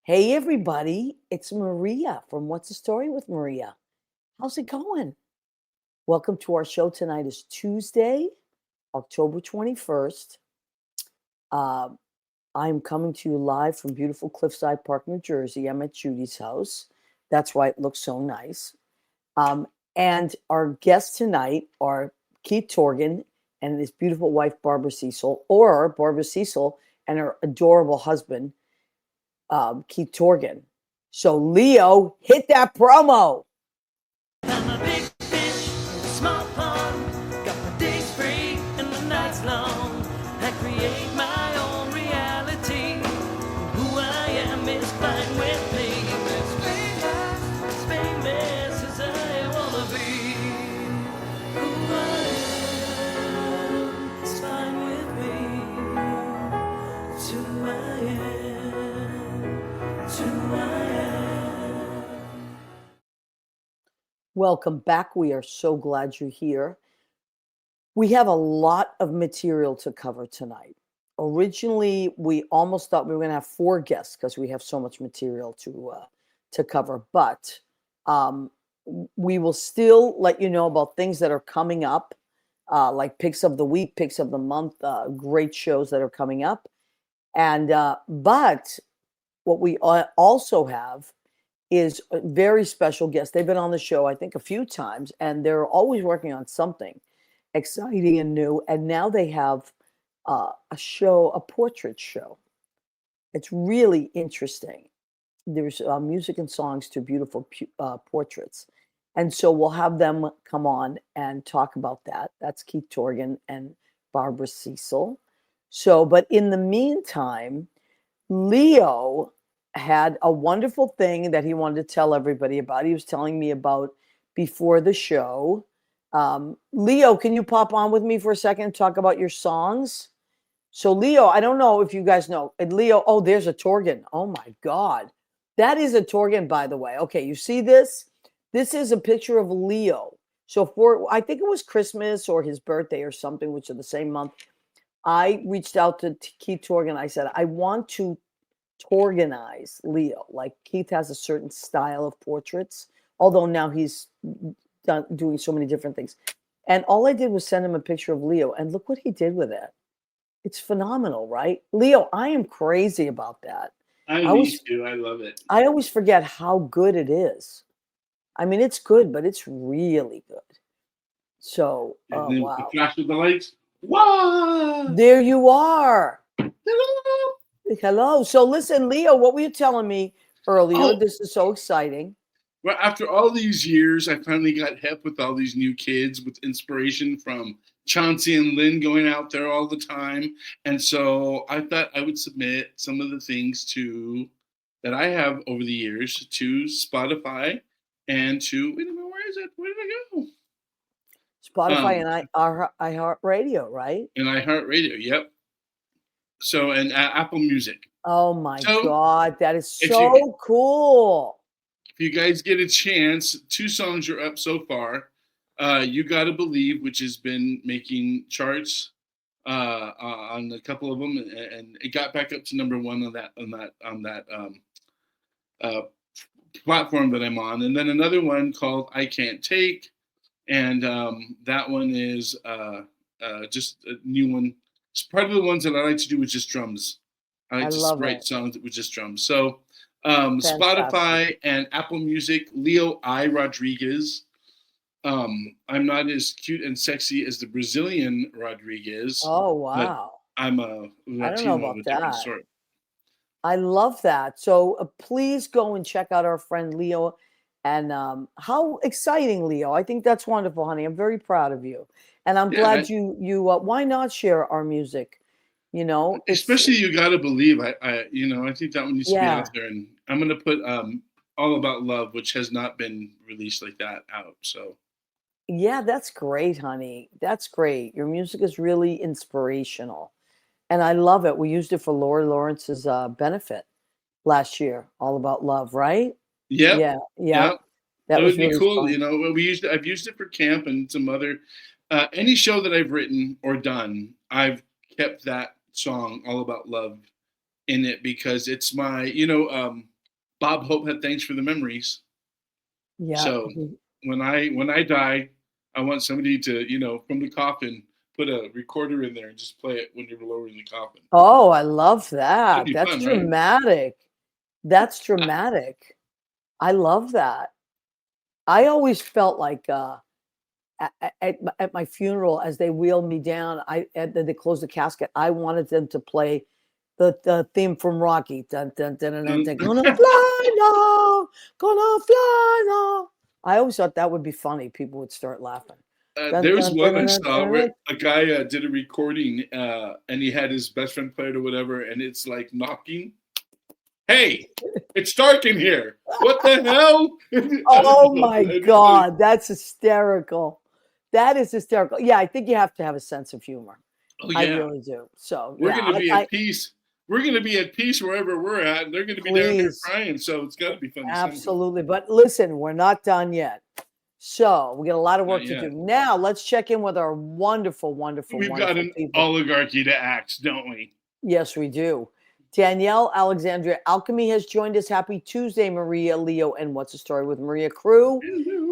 Hey, everybody, it's Maria from What's the Story with Maria. How's it going? Welcome to our show. Tonight is Tuesday, October 21st. Um, I'm coming to you live from beautiful Cliffside Park, New Jersey. I'm at Judy's house. That's why it looks so nice. Um, and our guests tonight are Keith Torgan and his beautiful wife, Barbara Siesel, or Barbara Siesel and her adorable husband, Keith Torgan. So, Leo, hit that promo. I'm a big fish in a small pond. Got my days free and the nights long. I create my own reality. Who I am is fine with me. As famous as I wanna be. Who I am is fine with me. It's who I am. It's who I am. Welcome back. We are so glad you're here. We have a lot of material to cover tonight. Originally, we almost thought we were going to have 4 guests because we have so much material to cover. But we will still let you know about things that are coming up, like picks of the week, picks of the month, great shows that are coming up. And but what we also have is a very special guest. They've been on the show, I think, a few times, and they're always working on something exciting and new. And now they have a show, a portrait show. It's really interesting. There's music and songs to beautiful portraits. And so we'll have them come on and talk about that. That's Keith Torgan and Barbara Siesel. So, but in the meantime, Leo had a wonderful thing that he wanted to tell everybody about. He was telling me about before the show. Leo, can you pop on with me for a second and talk about your songs? So, Leo, I don't know if you guys know. And Leo, oh, there's a Torgan. Oh, my God. That is a Torgan, by the way. Okay, you see this? This is a picture of Leo. So, I think it was Christmas or his birthday or something, which are the same month. I reached out to Keith Torgan. I said, I want to organize Leo. Like Keith has a certain style of portraits, although now he's doing so many different things. And all I did was send him a picture of Leo, and look what he did with it. It's phenomenal, right? Leo, I am crazy about that. I need to. I love it. I always forget how good it is. I mean, it's good, but it's really good. So, And then wow. the flash of the lights. Wow! There you are. Hello! Hello. So listen, Leo, what were you telling me earlier? Oh. This is so exciting. Well, after all these years, I finally got hip with all these new kids with inspiration from Chauncey and Lynn going out there all the time. And so I thought I would submit some of the things that I have over the years to Spotify and to, wait a minute, where is it? Where did I go? Spotify and iHeartRadio, right? And iHeartRadio, yep. So, and Apple Music. Oh my God, that is so cool. If you guys get a chance, 2 songs are up so far. You Gotta Believe, which has been making charts on a couple of them, and it got back up to number 1 on that platform that I'm on. And then another one called I Can't Take, and that one is just a new one. It's part of the ones that I like to do with just drums. I like to write songs with just drums. So Spotify and Apple Music, Leo I. Rodriguez. I'm not as cute and sexy as the Brazilian Rodriguez. Oh, wow. I'm a Latino of a different sort. I love that. So please go and check out our friend Leo. And how exciting, Leo. I think that's wonderful, honey. I'm very proud of you. And I'm glad you why not share our music? You know, especially You Gotta Believe. I think that one needs to be out there. And I'm going to put All About Love, which has not been released like that, out. So. Yeah, that's great, honey. That's great. Your music is really inspirational. And I love it. We used it for Lori Lawrence's benefit last year, All About Love, right? Yep. Yeah. That was would be really cool. fun. You know, I've used it for camp and some other, any show that I've written or done, I've kept that song All About Love in it because it's my, Bob Hope had Thanks for the Memories. Yeah. So when I die, I want somebody to, from the coffin, put a recorder in there and just play it when you're lowering the coffin. Oh, I love Should that. be That's fun, right? dramatic. That's dramatic. I love that. I always felt like at my funeral, as they wheeled me down, they closed the casket. I wanted them to play the theme from Rocky. Dun, dun, dun, dun, dun, dun, gonna fly now, gonna fly now. I always thought that would be funny. People would start laughing. Dun, There was dun, one dun, I dun, saw dun, where dun. a guy did a recording and he had his best friend play it or whatever, and it's like knocking. Hey, it's dark in here. What the hell? Oh my God, that's hysterical. That is hysterical. Yeah, I think you have to have a sense of humor. Oh I yeah, really do. So we're yeah, gonna be at peace. We're gonna be at peace wherever we're at, and they're gonna be down here please, crying. So it's got to be funny. absolutely. But listen, we're not done yet. So we got a lot of work Not to yet. do. Now let's check in with our wonderful, wonderful, We've got wonderful an people. oligarchy to axe, don't we? Yes, we do. Danielle Alexandria Alchemy has joined us. Happy Tuesday, Maria, Leo, and What's the Story with Maria Crew.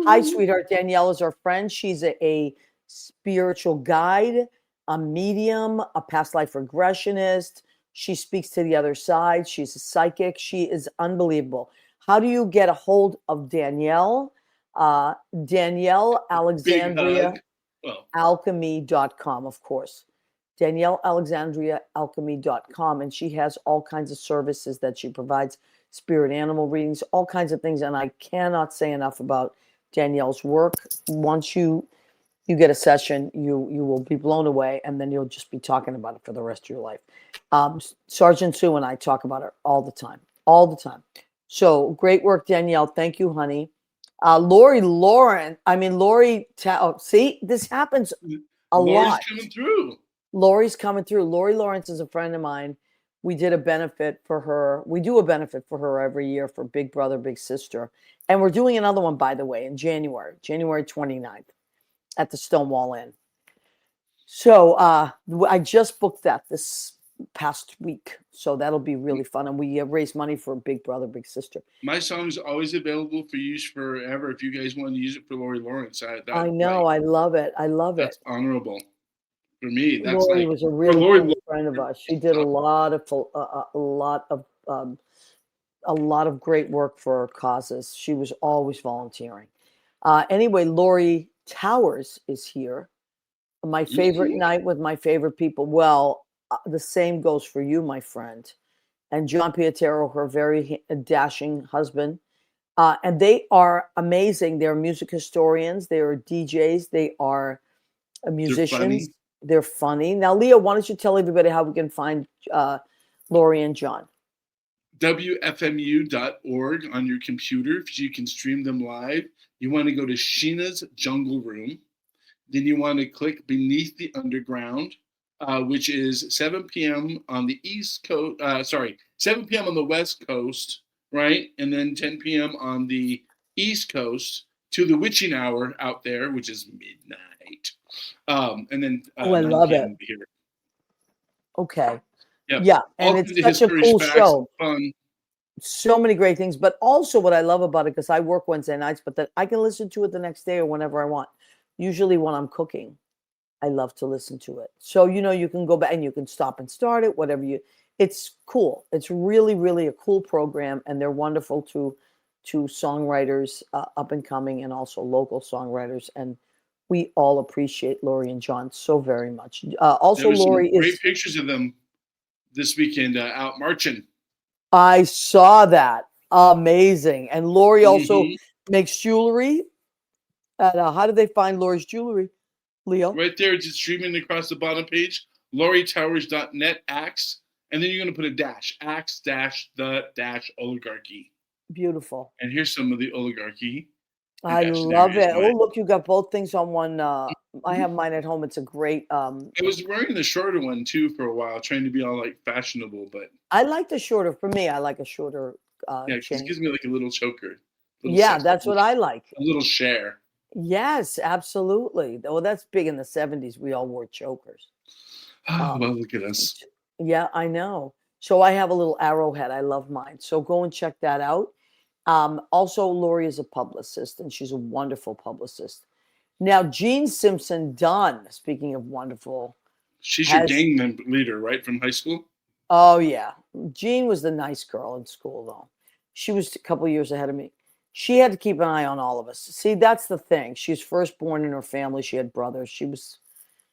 Hi, sweetheart. Danielle is our friend. She's a spiritual guide, a medium, a past life regressionist. She speaks to the other side. She's a psychic. She is unbelievable. How do you get a hold of Danielle? Danielle Alexandria Alchemy.com, of course. Danielle Alexandria Alchemy.com. And she has all kinds of services that she provides, spirit animal readings, all kinds of things. And I cannot say enough about Danielle's work. Once you get a session, you will be blown away, and then you'll just be talking about it for the rest of your life. Sergeant Sue and I talk about it all the time. So great work, Danielle. Thank you, honey. Lori, see, this happens a Lori's lot. coming through. Lori's coming through. Lori Lawrence is a friend of mine. We did a benefit for her. We do a benefit for her every year for Big Brother, Big Sister. And we're doing another one, by the way, in January 29th at the Stonewall Inn. So I just booked that this past week. So that'll be really fun. And we raise money for Big Brother, Big Sister. My song's always available for use forever. If you guys want to use it for Lori Lawrence, I know. I love it. That's honorable. For me, that's Lori like was a really cool friend of ours. She did a lot of great work for our causes. She was always volunteering. Anyway, Lori Towers is here. My favorite night with my favorite people. Well, the same goes for you, my friend. And John Pietero, her very dashing husband. And they are amazing. They're music historians. They are DJs. They are musicians. They're funny. Now, Leo, why don't you tell everybody how we can find Lori and John? WFMU.org on your computer. If you can stream them live, you want to go to Sheena's Jungle Room. Then you want to click Beneath the Underground, which is 7 p.m. on the East Coast. 7 p.m. on the West Coast, right? And then 10 p.m. on the East Coast to the witching hour out there, which is midnight. And then I love it. Here. Okay. Yep. Yeah, and it's such a cool show. Fun. So many great things, but also what I love about it, because I work Wednesday nights, but that I can listen to it the next day or whenever I want. Usually when I'm cooking, I love to listen to it. So, you can go back and you can stop and start it, it's cool. It's really, really a cool program, and they're wonderful to songwriters up and coming, and also local songwriters. And we all appreciate Lori and John so very much. Also, Lori is great pictures of them this weekend out marching. I saw that. Amazing. And Lori also makes jewelry. How do they find Lori's jewelry, Leo? Right there, just streaming across the bottom page, LoriTowers.net, axe, and then you're going to put a dash, axe dash the dash oligarchy. Beautiful. And here's some of the oligarchy. I love it. Oh, look, you got both things on one. I have mine at home. It's a great. I was wearing the shorter one too for a while, trying to be all like fashionable, but I like the shorter. For me, I like a shorter. Yeah, it gives me like a little choker. Yeah, that's what I like. A little share. Yes, absolutely. Well, that's big in the 70s. We all wore chokers. Well, look at us. Yeah, I know. So I have a little arrowhead. I love mine. So go and check that out. Also, Lori is a publicist, and she's a wonderful publicist. Now, Jean Simpson Dunn, speaking of wonderful, She's your has, gang member leader, right, from high school? oh, yeah. Jean was the nice girl in school, though. She was a couple years ahead of me. She had to keep an eye on all of us. See, that's the thing. She was firstborn in her family. She had brothers.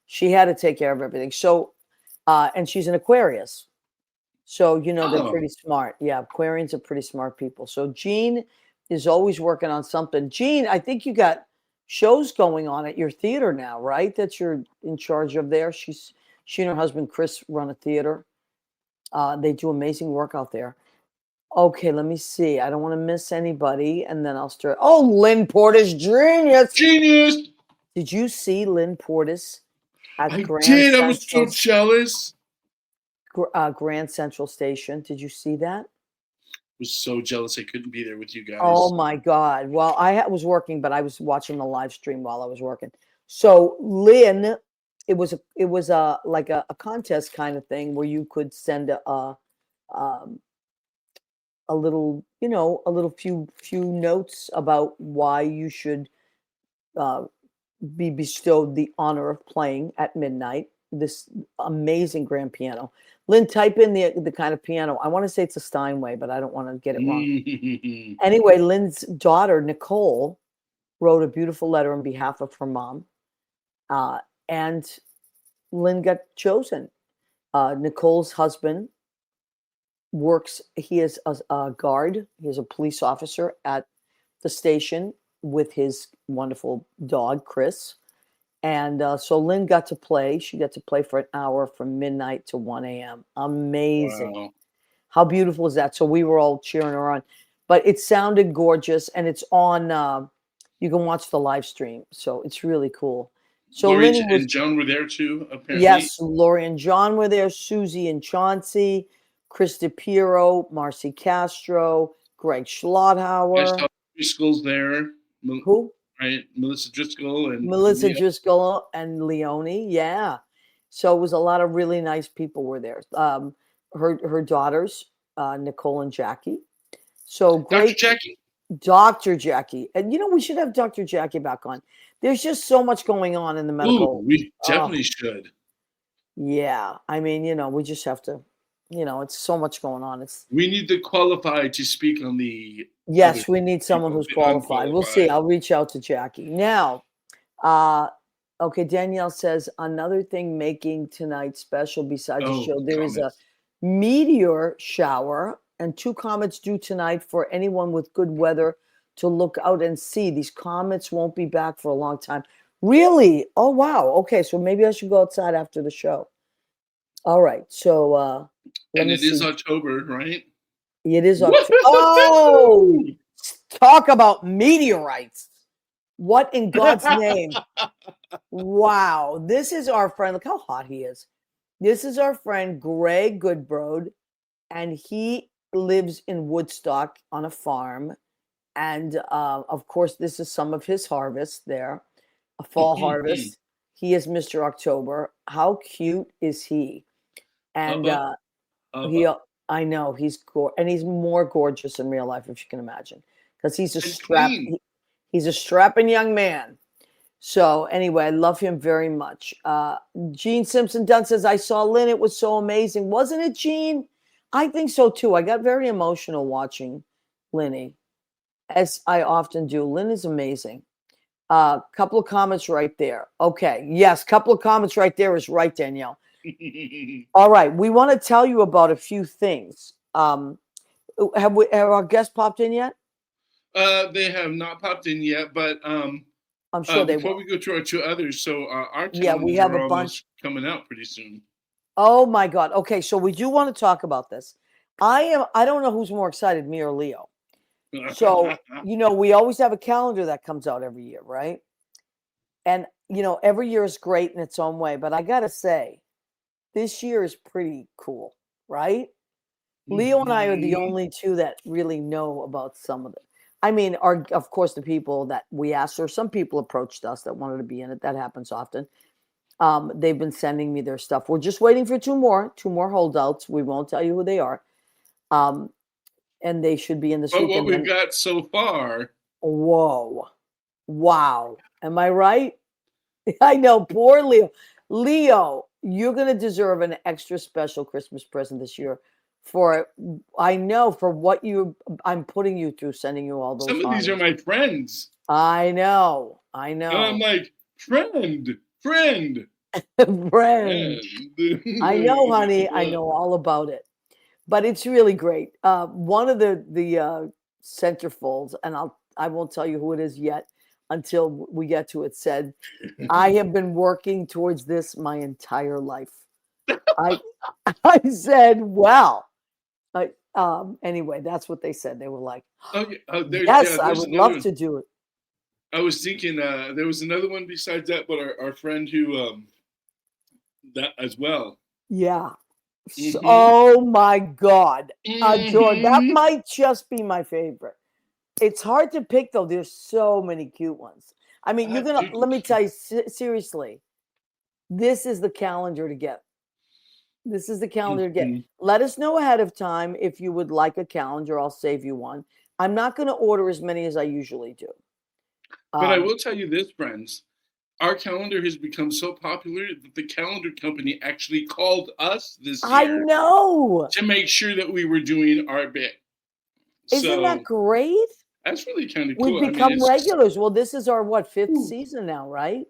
She had to take care of everything. So, and she's an Aquarius. So, they're Oh, pretty smart. Yeah, Aquarians are pretty smart people. So, Jean is always working on something. Jean, I think you got shows going on at your theater now, right? That you're in charge of there. She and her husband Chris run a theater. They do amazing work out there. Okay, let me see. I don't want to miss anybody, and then I'll start. Oh, Lynn Portis, genius! genius! Did you see Lynn Portis at I did. I was so jealous. Grand Central Station? Did you see that? Was so jealous I couldn't be there with you guys. Oh my God! Well, was working, but I was watching the live stream while I was working. So Lynn, it was a like a contest kind of thing where you could send a little, a little few notes about why you should be bestowed the honor of playing at midnight. This amazing grand piano. Lynn, type in the kind of piano. I want to say it's a Steinway, but I don't want to get it wrong. Anyway, Lynn's daughter, Nicole, wrote a beautiful letter on behalf of her mom. And Lynn got chosen. Nicole's husband he is a guard. He is a police officer at the station with his wonderful dog, Chris. And so Lynn got to play. She got to play for an hour from midnight to 1 a.m. Amazing. Wow. How beautiful is that? So we were all cheering her on. But it sounded gorgeous, and it's on, you can watch the live stream. So it's really cool. So Lori Lynn was, and Joan were there too, apparently. yes, Lori and John were there, Susie and Chauncey, Chris DePiero, Marcy Castro, Greg I Schlotthauer. saw Driscoll's there. Who? Right, Melissa Driscoll and Melissa Leah. Driscoll and Leone. Yeah. So it was a lot of really nice people were there. Her daughters, Nicole and Jackie. So great. Dr. Jackie. Dr. Jackie. And we should have Dr. Jackie back on. There's just so much going on in the medical. Ooh, we definitely should. Yeah. I mean, we just have to, it's so much going on. We need to qualify to speak on the. Yes, we need someone who's the qualified. We'll see. I'll reach out to Jackie. Now, okay, Danielle says another thing making tonight special besides the show. There is a meteor shower and 2 comets due tonight for anyone with good weather to look out and see. These comets won't be back for a long time. Really? Oh, wow. Okay, so maybe I should go outside after the show. All right. So and it is October, right? It is October. Oh, talk about meteorites. What in God's name? Wow. This is our friend. Look how hot he is. This is our friend, Greg Goodbrode, and he lives in Woodstock on a farm. And of course, this is some of his harvest there, a fall harvest. He is Mr. October. How cute is he? And I know he's and he's more gorgeous in real life, if you can imagine, because he's a strapping young man. So anyway, I love him very much. Gene Simpson Dunn says, I saw Lynn. It was so amazing. Wasn't it, Gene? I think so too. I got very emotional watching Lynnie, as I often do. Lynn is amazing. Couple of comments right there. Okay. Yes. Couple of comments right there is right, Danielle. All right. We want to tell you about a few things. Have our guests popped in yet? They have not popped in yet, but I'm sure they will. Before we go to our 2 others, so our we have a bunch coming out pretty soon. Oh my God. Okay, so we do want to talk about this. I don't know who's more excited, me or Leo. So, we always have a calendar that comes out every year, right? And, every year is great in its own way, but I got to say, this year is pretty cool, right? Leo and I are the only 2 that really know about some of it. I mean, of course, the people that we asked, or some people approached us that wanted to be in it. That happens often. They've been sending me their stuff. We're just waiting for 2 more holdouts. We won't tell you who they are. and they should be in this But week. what And we've then, got so far, whoa, wow, am I right? I know, poor Leo. Leo, you're going to deserve an extra special Christmas present this year for, I know, for what I'm putting you through, sending you all those some of these are hotties. my friends. I know, I And I'm know. like, friend. Friend. Friend. I know, honey. I know all about it. But it's really great. One of the centerfolds, and I won't tell you who it is yet until we get to it, said, I have been working towards this my entire life. I I said, well, anyway, that's what they said. They were like, Oh, yeah. yes, I There's would another love one. to do it. I was thinking there was another one besides that, but our friend who that as well. Yeah. So, Mm-hmm. oh my God. George, that Mm-hmm. might just be my favorite. It's hard to pick though. There's so many cute ones. I mean, let me tell you seriously, this is the calendar to get. This is the calendar to get. Mm-hmm. Let us know ahead of time if you would like a calendar. I'll save you one. I'm not going to order as many as I usually do. But I will tell you this, friends. Our calendar has become so popular that the calendar company actually called us this I year know. to make sure that we were doing our bit. Isn't that So great? that's really kind of We've cool. I mean, become it's regulars. Well, this is our fifth ooh, season now, right?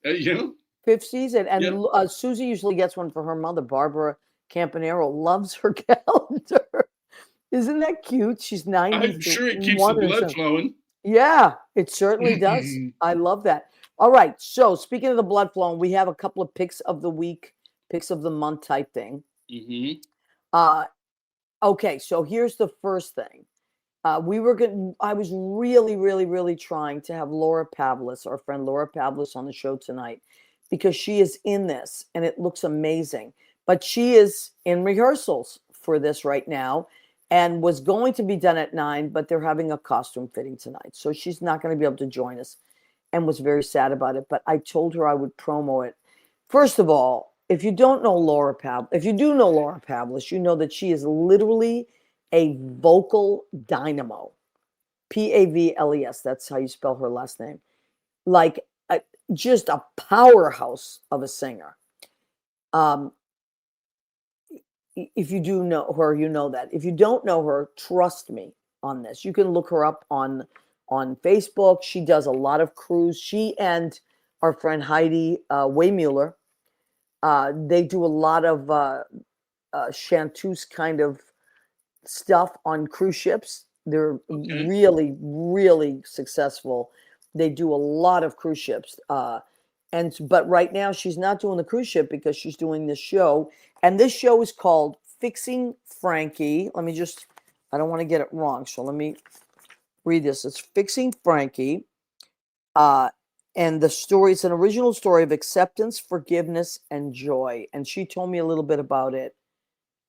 you know, Fifth season. yeah. And Susie usually gets one for her mother. Barbara Campanero loves her calendar. Isn't that cute? She's I'm sure it keeps the 91 or blood something. flowing. Yeah, it certainly does. I love that. All right. So speaking of the blood flowing, we have a couple of picks of the week, picks of the month type thing. Mm-hmm. Okay. So here's the first thing. I was really, really, really trying to have Laura Pavlis, our friend Laura Pavlis, on the show tonight because she is in this and it looks amazing. But she is in rehearsals for this right now and was going to be done at 9, but they're having a costume fitting tonight. So she's not going to be able to join us and was very sad about it. But I told her I would promo it. First of all, if you don't know Laura Pavlis, if you do know Laura Pavlis, you know that she is literally a vocal dynamo. Pavles. That's how you spell her last name. Like just a powerhouse of a singer. If you do know her, you know that. If you don't know her, trust me on this. You can look her up on Facebook. She does a lot of cruise. She and our friend Heidi Waymuller, they do a lot of chanteuse kind of stuff on cruise ships. They're Okay. really, really successful. They do a lot of cruise ships. But right now she's not doing the cruise ship because she's doing this show. And this show is called Fixing Frankie. I don't want to get it wrong. So let me read this. It's Fixing Frankie. And the story, it's an original story of acceptance, forgiveness, and joy. And she told me a little bit about it.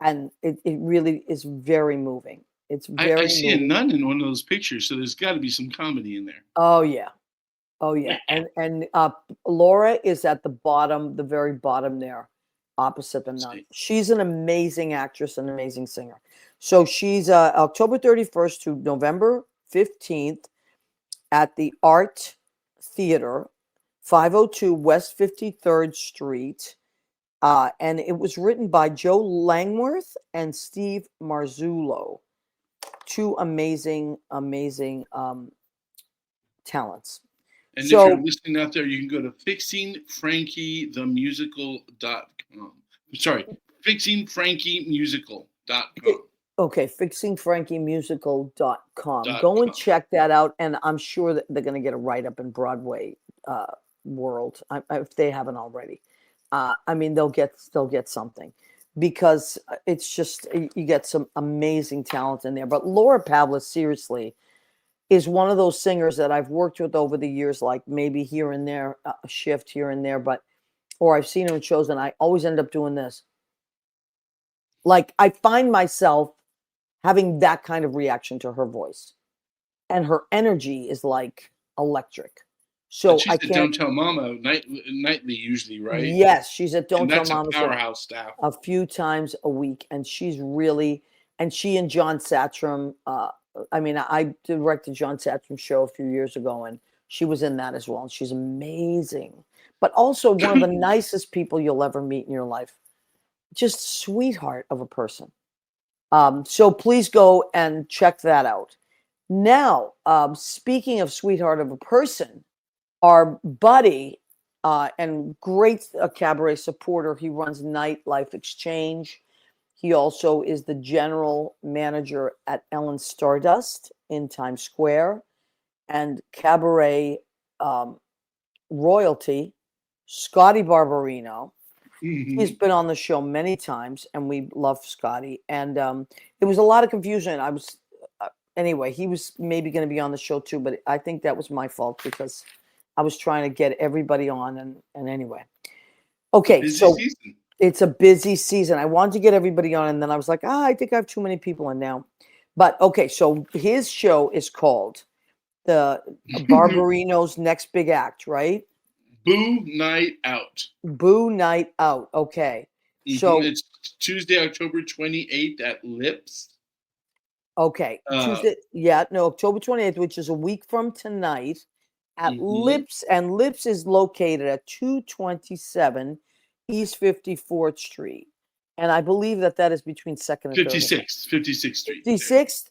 And it really is very moving. It's very I see moving. a nun in one of those pictures, so there's got to be some comedy in there. Oh yeah. Oh yeah. And Laura is at the bottom, the very bottom there, opposite the nun. She's an amazing actress, an amazing singer. So she's October 31st to November 15th at the Art Theater, 502 West 53rd Street. And it was written by Joe Langworth and Steve Marzullo, two amazing, amazing talents. And if you're listening out there, you can go to fixingfrankiethemusical.com. Sorry, fixingfrankiemusical.com. Okay, fixingfrankiemusical.com. Go and check that out, and I'm sure that they're going to get a write-up in Broadway world if they haven't already. I mean, they'll get something because it's just you get some amazing talent in there. But Laura Pavlis, seriously, is one of those singers that I've worked with over the years, like maybe here and there, a shift here and there, or I've seen her in shows, and I always end up doing this. Like I find myself having that kind of reaction to her voice, and her energy is like electric. So she's at Don't Tell Mama nightly usually, right? Yes, she's at Don't Tell That's Mama a powerhouse staff. a few times a week, and she's really and she and John Satcham. I mean, I directed John Satcham's show a few years ago, and she was in that as well. And she's amazing, but also one of the nicest people you'll ever meet in your life. Just sweetheart of a person. So please go and check that out. Now, speaking of sweetheart of a person, our buddy and great cabaret supporter, he runs Nightlife Exchange. He also is the general manager at Ellen Stardust in Times Square and cabaret royalty, Scotty Barbarino. He's been on the show many times, and we love Scotty. And there was a lot of confusion. Anyway, he was maybe going to be on the show too, but I think that was my fault because I was trying to get everybody on. And anyway, okay, so season. It's a busy season. I wanted to get everybody on, and then I was like, I think I have too many people in now. But okay, so his show is called the Barbarino's Next Big Act, right? Boo Night Out. Boo Night Out. Okay. So it's Tuesday, October 28th at Lips. Okay. Tuesday. Yeah, no, October 28th, which is a week from tonight at Lips. And Lips is located at 227 East 54th Street. And I believe that is between 2nd and 56th Street. 56th?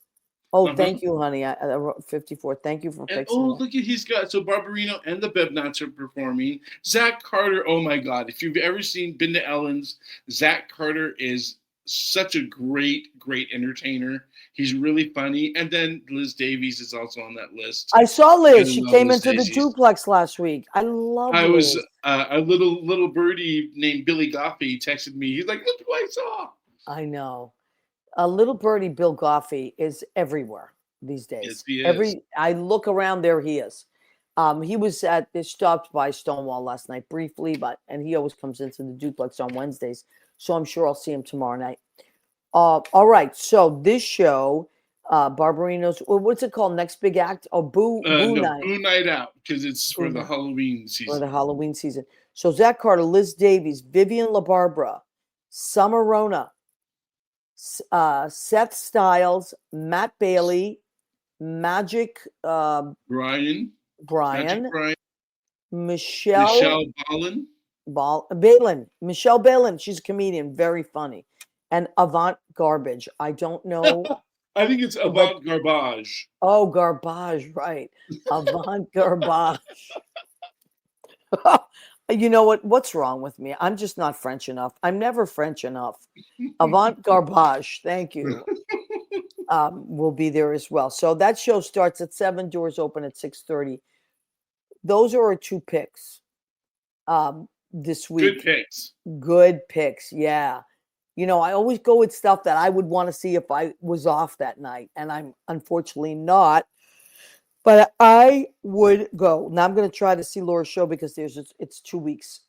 Oh, thank you, honey. I wrote 54. Thank you for fixing that. Look at he's got Barbarino and the Bebnots are performing. Zach Carter, oh my God. If you've ever been to Ellen's, Zach Carter is such a great entertainer. He's really funny. And then Liz Davies is also on that list. I saw Liz. She came into the duplex last week. I love Liz. Was a little birdie named Billy Goffey texted me. He's like, look who I saw. I know. A little birdie, Bill Goffey, is everywhere these days. Yes, he is. I look around, there he is. He was stopped by Stonewall last night briefly, and he always comes into the duplex on Wednesdays. So I'm sure I'll see him tomorrow night. All right. So this show, Barbarino's, what's it called? Next Big Act? Oh, Boo Night. Boo Night Out, because it's for the Halloween season. For the Halloween season. So Zach Carter, Liz Davies, Vivian LaBarbera, Summer Rona, Seth Stiles, Matt Bailey, Magic Brian, Michelle Balin. Michelle Balin, she's a comedian, very funny, and Avant Garbage. I don't know. I think it's Avant Garbage. Oh, Garbage, right? Avant Garbage. You know what? What's wrong with me? I'm just not French enough. I'm never French enough. Avant Garbage. Thank you. Will be there as well. So that show starts at 7, doors open at 6:30. Those are our 2 picks this week. Good picks. Yeah. You know, I always go with stuff that I would want to see if I was off that night, and I'm unfortunately not. But I would go. Now I'm going to try to see Laura's show because it's 2 weeks.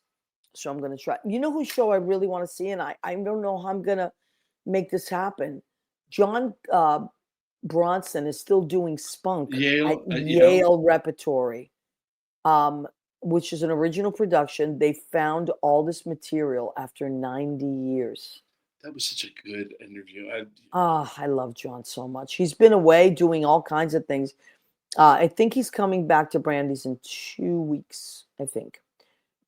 So I'm going to try. You know whose show I really want to see? And I don't know how I'm going to make this happen. John Bronson is still doing Spunk at Yale Repertory, which is an original production. They found all this material after 90 years. That was such a good interview. I love John so much. He's been away doing all kinds of things. I think he's coming back to Brandy's in 2 weeks, I think.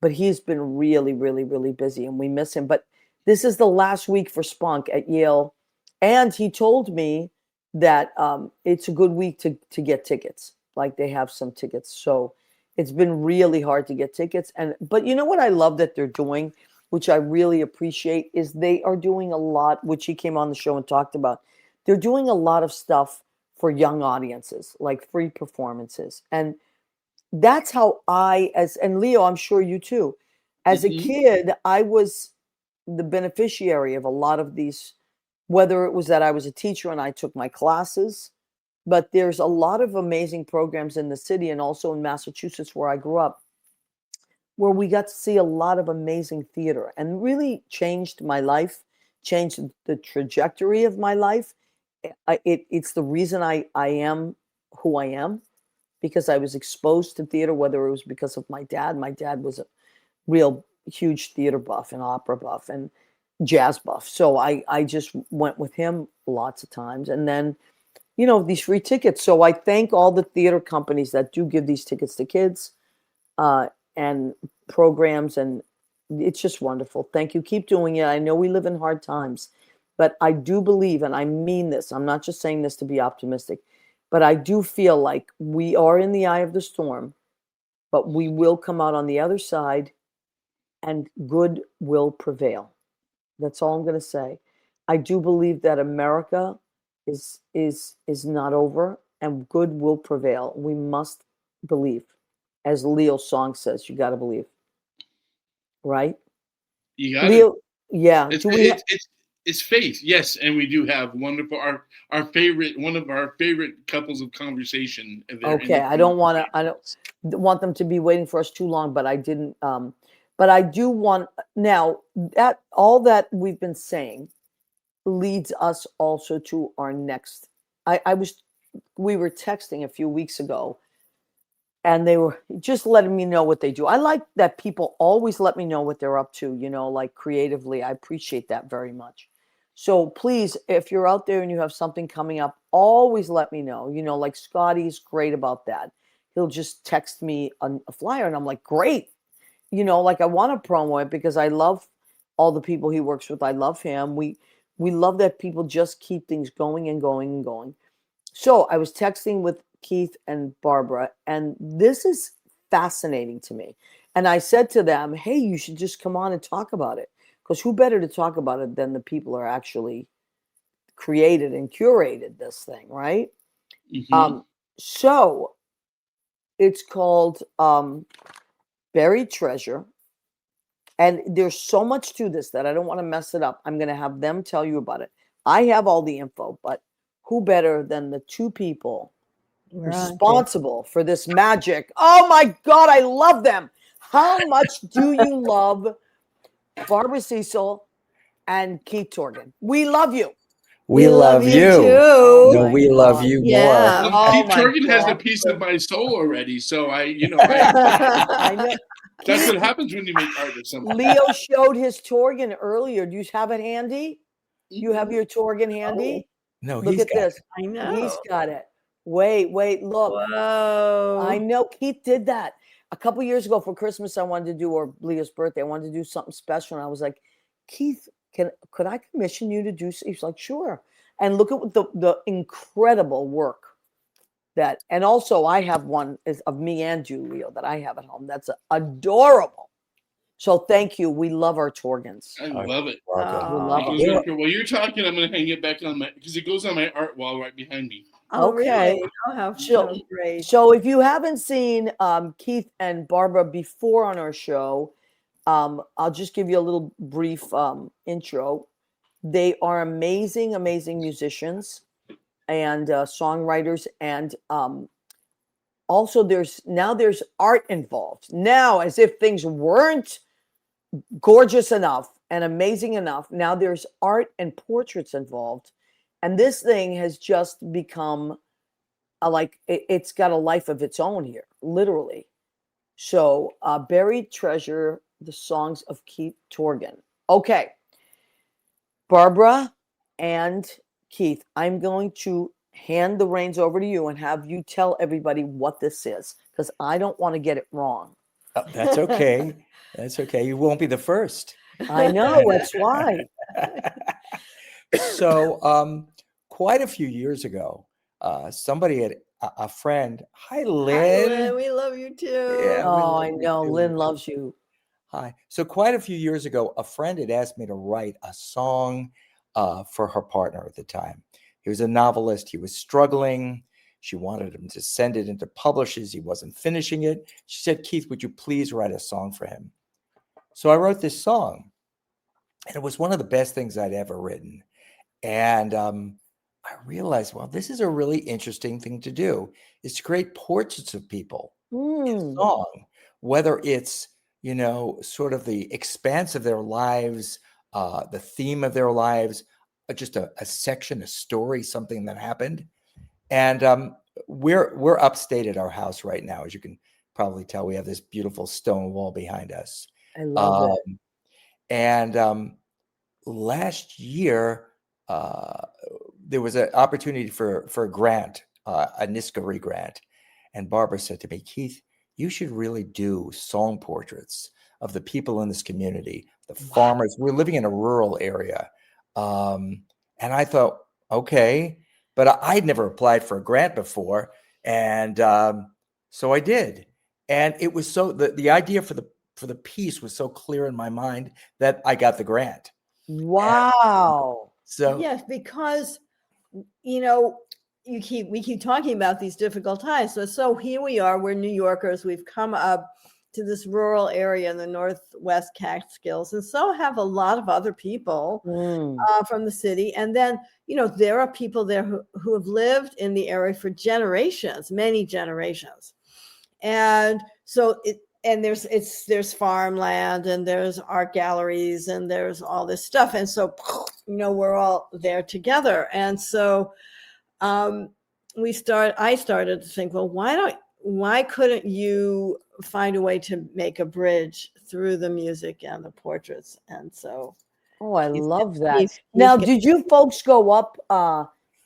But he's been really, really, really busy, and we miss him. But this is the last week for Spunk at Yale. And he told me that it's a good week to get tickets. Like, they have some tickets. So it's been really hard to get tickets. But you know what I love that they're doing, which I really appreciate, is they are doing a lot, which he came on the show and talked about. They're doing a lot of stuff for young audiences, like free performances. And that's how and Leo, I'm sure you too, as a kid, I was the beneficiary of a lot of these, whether it was that I was a teacher and I took my classes, but there's a lot of amazing programs in the city and also in Massachusetts where I grew up, where we got to see a lot of amazing theater and really changed my life, changed the trajectory of my life. It's the reason I am who I am, because I was exposed to theater, whether it was because of my dad. My dad was a real huge theater buff and opera buff. And jazz buff. So I just went with him lots of times. And then, these free tickets. So I thank all the theater companies that do give these tickets to kids and programs. And it's just wonderful. Thank you. Keep doing it. I know we live in hard times, but I do believe, and I mean this, I'm not just saying this to be optimistic, but I do feel like we are in the eye of the storm, but we will come out on the other side and good will prevail. That's all I'm going to say. I do believe that America is not over and good will prevail. We must believe. As Leo's song says, you got to believe. Right? You got Leo, it. yeah. It's, Do we it's faith, yes, and we do have wonderful our favorite one of our favorite couples of conversation. Okay, I don't want them to be waiting for us too long, but I didn't but I do want now that all that we've been saying leads us also to our next. We were texting a few weeks ago and they were just letting me know what they do. I like that people always let me know what they're up to, like creatively. I appreciate that very much. So please, if you're out there and you have something coming up, always let me know. Like Scotty's great about that. He'll just text me a flyer and I'm like, great. Like I want to promo it because I love all the people he works with. I love him. We love that people just keep things going and going and going. So I was texting with Keith and Barbara, and this is fascinating to me. And I said to them, hey, you should just come on and talk about it. Because who better to talk about it than the people who are actually created and curated this thing, right? Mm-hmm. So it's called Buried Treasure. And there's so much to this that I don't want to mess it up. I'm going to have them tell you about it. I have all the info, but who better than the two people responsible for this magic? Oh my God, I love them. How much do you love Barbara Siesel and Keith Torgan? We love you. We love you too. No, we love you Yeah. more. Oh Keith my Torgan has a God. piece of my soul already, so I I know. that's what happens when you make art with somebody. Leo showed his Torgan earlier. Do you have it handy? You have your Torgan handy? No, Look he's at got this. it. I know. He's got it. Wait, look. Whoa. I know Keith did that a couple years ago for Christmas. I wanted to do, or Leah's birthday, I wanted to do something special. And I was like, Keith, could I commission you to do? He's like, sure. And look at the incredible work that, and also I have one of me and Julio that I have at home. That's adorable. So thank you. We love our Torgans. I love it. We love It them. goes up here. While you're talking, I'm going to hang it back on because it goes on my art wall right behind me. Oh, Okay. Really? Oh, how So- great. So if you haven't seen Keith and Barbara before on our show, I'll just give you a little brief intro. They are amazing, amazing musicians and songwriters, and also there's art involved now, as if things weren't gorgeous enough and amazing enough. Now there's art and portraits involved, and this thing has just become it's got a life of its own here, literally. So Buried Treasure, the songs of Keith Torgan. Okay, Barbara and Keith, I'm going to hand the reins over to you and have you tell everybody what this is, because I don't want to get it wrong. Oh, that's okay. That's okay. You won't be the first. I know, that's why. So, quite a few years ago, somebody had a friend. Hi, Lynn. Hi, Lynn. We love you too. Yeah. we Oh, love I you know. too. Lynn loves you. Hi. So, quite a few years ago, a friend had asked me to write a song for her partner at the time. He was a novelist. He was struggling. She wanted him to send it into publishers. He wasn't finishing it. She said, Keith, would you please write a song for him? So I wrote this song, and it was one of the best things I'd ever written. And I realized, well, this is a really interesting thing to do, is to create portraits of people in a song, whether it's, sort of the expanse of their lives, the theme of their lives, just a section, a story, something that happened. And we're upstate at our house right now. As you can probably tell, we have this beautiful stone wall behind us. I love it. And last year, there was an opportunity for a grant, a NISCA grant. And Barbara said to me, Keith, you should really do song portraits of the people in this community, the farmers. We're living in a rural area. And I thought, okay, but I'd never applied for a grant before. And so I did. And it was so, the idea for the piece was so clear in my mind that I got the grant. Wow. So Yes, because you know, we keep talking about these difficult times. So here we are, we're New Yorkers, we've come up to this rural area in the Northwest Catskills, and so have a lot of other people from the city. And then, there are people there who have lived in the area for generations, many generations. And so there's farmland, and there's art galleries, and there's all this stuff. And so, we're all there together. And so I started to think, well, why couldn't you find a way to make a bridge through the music and the portraits? And so, Oh, I love that. he's Now, getting- did you folks go up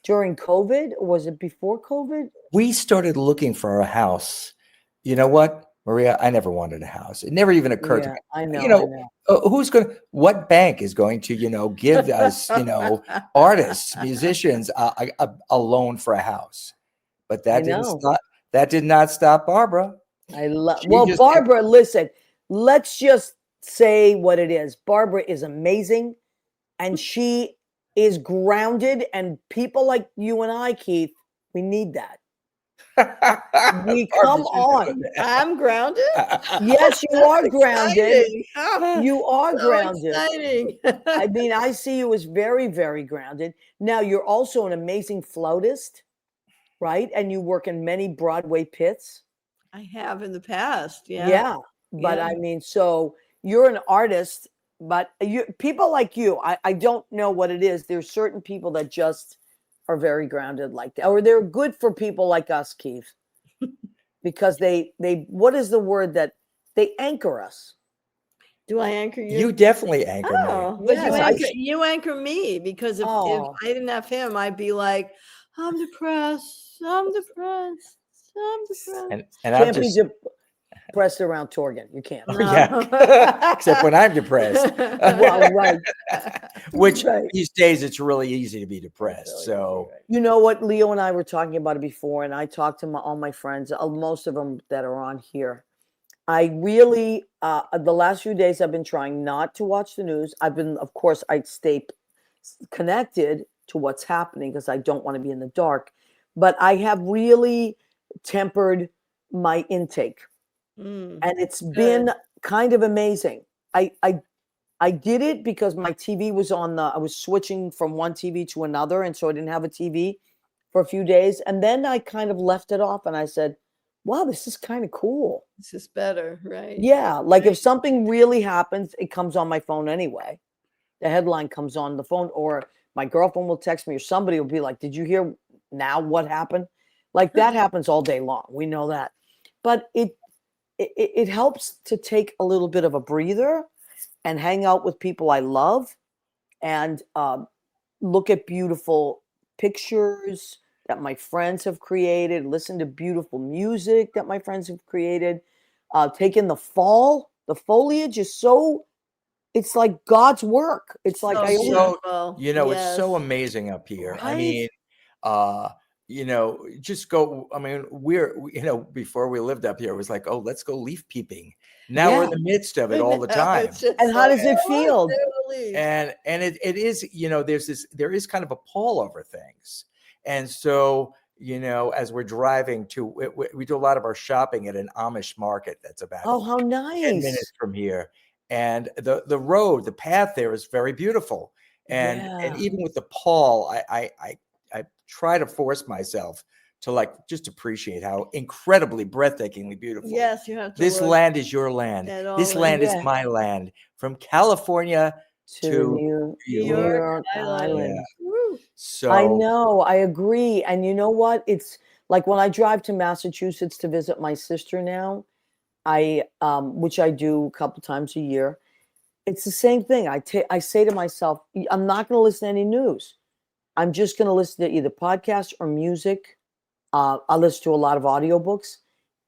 during COVID, or was it before COVID? we started looking for a house. You know what, Maria? I never wanted a house. It never even occurred to Yeah, me. I know. You know, I know. what bank is going to, give us, artists, musicians, a loan for a house? But I that did not stop Barbara. I love. She Well, just- Barbara, listen. Let's just say what it is. Barbara is amazing, and she is grounded. And people like you and I, Keith, we need that. We come on. I'm grounded. Yes, you are grounded. Exciting. Oh, You are so grounded. exciting. I mean, I see you as very, very grounded. Now, you're also an amazing flautist, right? And you work in many Broadway pits. I have in the past. Yeah. Yeah. But Yeah. I mean, so you're an artist, but people like you, I don't know what it is. There's certain people that just are very grounded like that, or they're good for people like us, Keith, because they what is the word that they anchor us? Do I anchor you? You definitely anchor me. Oh, but Yes, you anchor me, because if Oh. I didn't have him, I'd be like, I'm depressed. I'm depressed. I'm depressed. And I'm Can't just, be depressed around Torgan. You can't. Oh, yeah. Except when I'm depressed. Well, right. Which Right. these days it's really easy to be depressed. So You know what? Leo and I were talking about it before, and I talked to all my friends, most of them that are on here. I really, the last few days, I've been trying not to watch the news. Of course, I stay connected to what's happening because I don't want to be in the dark. But I have really tempered my intake, and it's been kind of amazing. I did it because my TV was I was switching from one TV to another, and so I didn't have a TV for a few days. And then I kind of left it off, and I said, wow, this is kind of cool. This is better, right? Yeah, like if something really happens, it comes on my phone anyway. The headline comes on the phone, or my girlfriend will text me, or somebody will be like, did you hear now what happened? Like that happens all day long. We know that. But it helps to take a little bit of a breather and hang out with people I love, and look at beautiful pictures that my friends have created, listen to beautiful music that my friends have created, take in the fall. The foliage is it's like God's work. It's like I always, beautiful. it's so amazing up here. I Right? mean, just go. I mean, before we lived up here, it was like, oh, let's go leaf peeping. Now we're in Yeah. the midst of it all the time. And how does it feel? And it is, there is kind of a pall over things. And so, as we're driving we do a lot of our shopping at an Amish market that's about Oh, how 10 nice. minutes from here. And the road, the path there is very beautiful. And Yeah. even with the pall, I try to force myself to just appreciate how incredibly breathtakingly beautiful. Yes, you have to. This land is your land. at all This the- land is Yeah. my land. From California to New New York Island. Island. Woo. so I know, I agree. And you know what? It's like when I drive to Massachusetts to visit my sister now, which I do a couple times a year, It's the same thing. I say to myself, I'm not going to listen to any news. I'm just going to listen to either podcasts or music. I listen to a lot of audiobooks.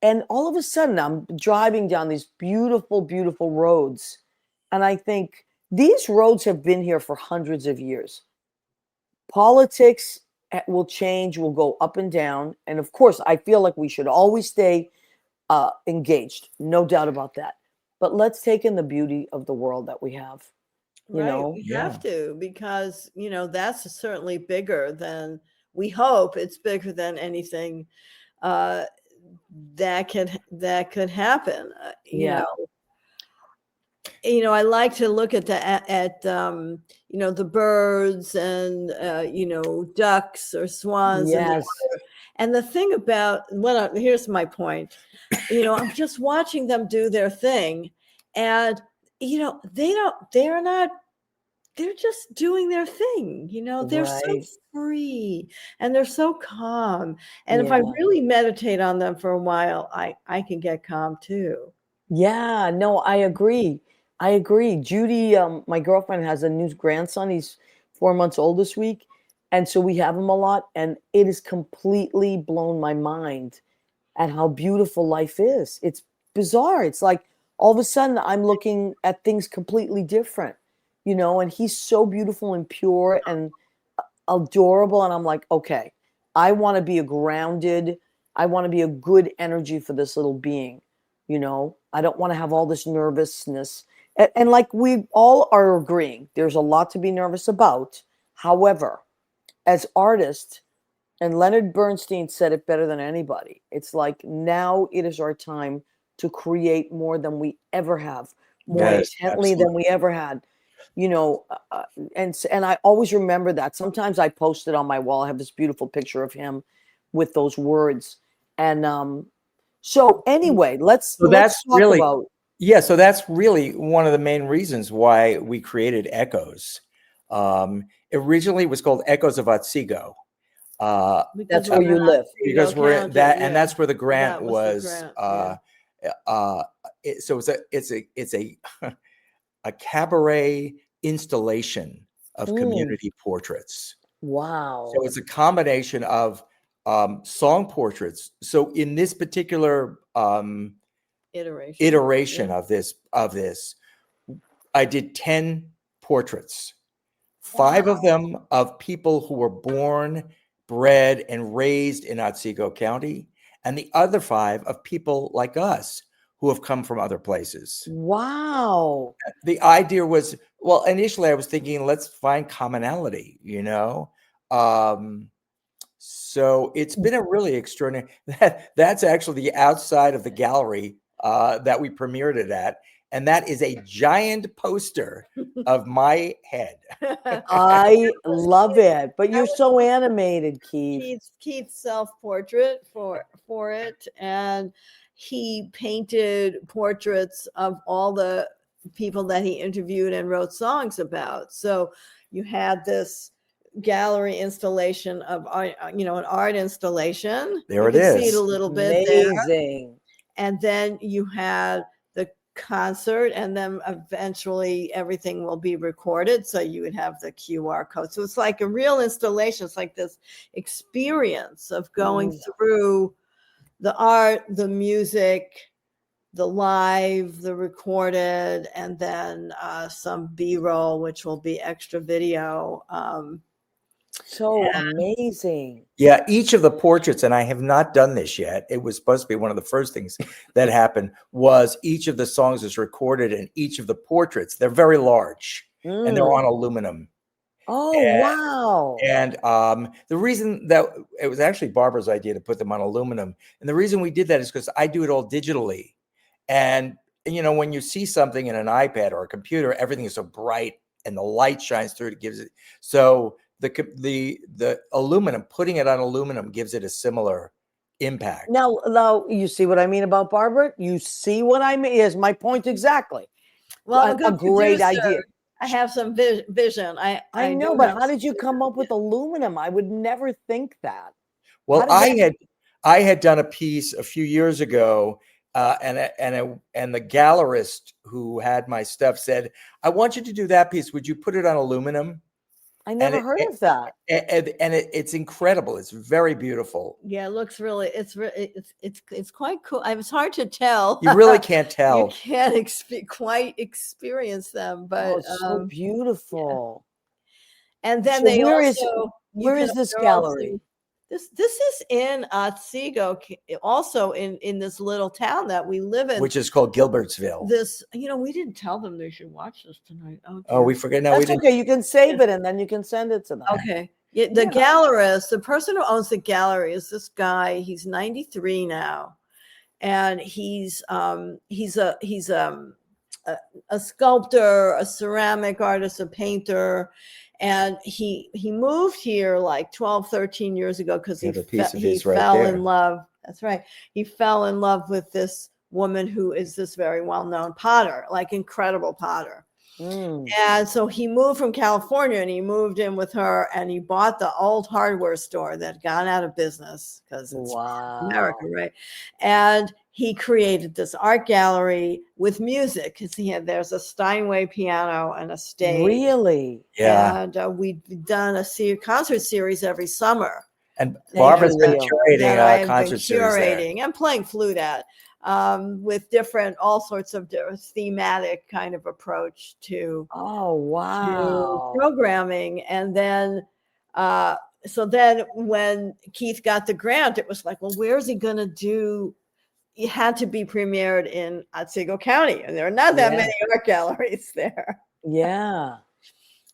And all of a sudden, I'm driving down these beautiful, beautiful roads. And I think these roads have been here for hundreds of years. Politics will change, will go up and down. And of course, I feel like we should always stay engaged. No doubt about that. But let's take in the beauty of the world that we have. You Right, know? we have to, because that's certainly bigger than, we hope it's bigger than anything that could happen. Yeah. I like to look at the birds and ducks or swans in the Yes. water. And the thing about here's my point. I'm just watching them do their thing, and they're just doing their thing. They're so Right. free and they're so calm. And if I Yeah. really meditate on them for a while, I can get calm too. Yeah, no, I agree. I agree. Judy, my girlfriend, has a new grandson. He's 4 months old this week. And so we have him a lot. And it has completely blown my mind at how beautiful life is. It's bizarre. It's like all of a sudden I'm looking at things completely different, and he's so beautiful and pure and adorable. And I'm like, okay, I want to be I want to be a good energy for this little being. I don't want to have all this nervousness. And like we all are agreeing, there's a lot to be nervous about. However, as artists, and Leonard Bernstein said it better than anybody, it's like now it is our time to create more than we ever have, more Yes, intently than we ever had. And I always remember that. Sometimes I post it on my wall. I have this beautiful picture of him with those words. And so anyway, let's So that's talk really, about. yeah. So that's really one of the main reasons why we created Echoes. Originally, it was called Echoes of Otsego. That's where you live. Because we're at that, and that's where the grant That was was. the grant, So it's a a cabaret installation of community portraits. Wow. So it's a combination of song portraits. So in this particular iteration Yeah. of this, I did 10 portraits. 5 of them of people who were born, bred, and raised in Otsego County, and the other 5 of people like us who have come from other places. Wow. The idea was, well, initially I was thinking, let's find commonality, so it's been a really extraordinary. That's actually the outside of the gallery that we premiered it at, and that is a giant poster of my head. I love it. But you're so animated, Keith. Keith's self-portrait for it, and he painted portraits of all the people that he interviewed and wrote songs about. So you had this gallery installation of an art installation. There you it can see is. it a little bit there. Amazing. And then you had the concert, and then eventually everything will be recorded, so you would have the QR code. So it's like a real installation. It's like this experience of going through the art, the music, the live, the recorded, and then some B-roll, which will be extra video. So amazing. Yeah, each of the portraits, and I have not done this yet. It was supposed to be one of the first things that happened, was each of the songs is recorded, and each of the portraits, they're very large and they're on aluminum. Oh, wow. And the reason that it was actually Barbara's idea to put them on aluminum. And the reason we did that is because I do it all digitally. And, when you see something in an iPad or a computer, everything is so bright and the light shines through it. Gives it. So the aluminum, putting it on aluminum gives it a similar impact. Now, you see what I mean about Barbara? You see what I mean? Is my point exactly. Well, a great idea. I have some vision. I know, but how did you come up with aluminum? I would never think that. Well, I had done a piece a few years ago And the gallerist who had my stuff said, "I want you to do that piece. Would you put it on aluminum?" I never heard of that. It's incredible. It's very beautiful. Yeah, it looks really. It's quite cool. It's hard to tell. You really can't You tell. can't quite experience them, but Oh, it's so beautiful. and then So they where also where is this gallery? This is in Otsego, also in this little town that we live in. Which is called Gilbertsville. This, we didn't tell them they should watch this tonight. Oh, we forget. No, we That's didn't. okay. You can save it and then you can send it to them. Okay. Yeah, the gallerist, the person who owns the gallery is this guy. He's 93 now, and he's a sculptor, a ceramic artist, a painter. And he moved here like 12, 13 years ago because he fell in love. That's right. He fell in love with this woman who is this very well-known potter, like incredible potter. And so he moved from California and he moved in with her and he bought the old hardware store that had gone out of business because it's America, right? And he created this art gallery with music because there's a Steinway piano and a stage. Really? Yeah. And we've done a concert series every summer. And Barbara's been curating a concert series and playing flute at with all sorts of thematic kind of approach to programming. And then so then when Keith got the grant, it was like, well, where's he going to do? It had to be premiered in Otsego County, and there are not that many art galleries there. Yeah.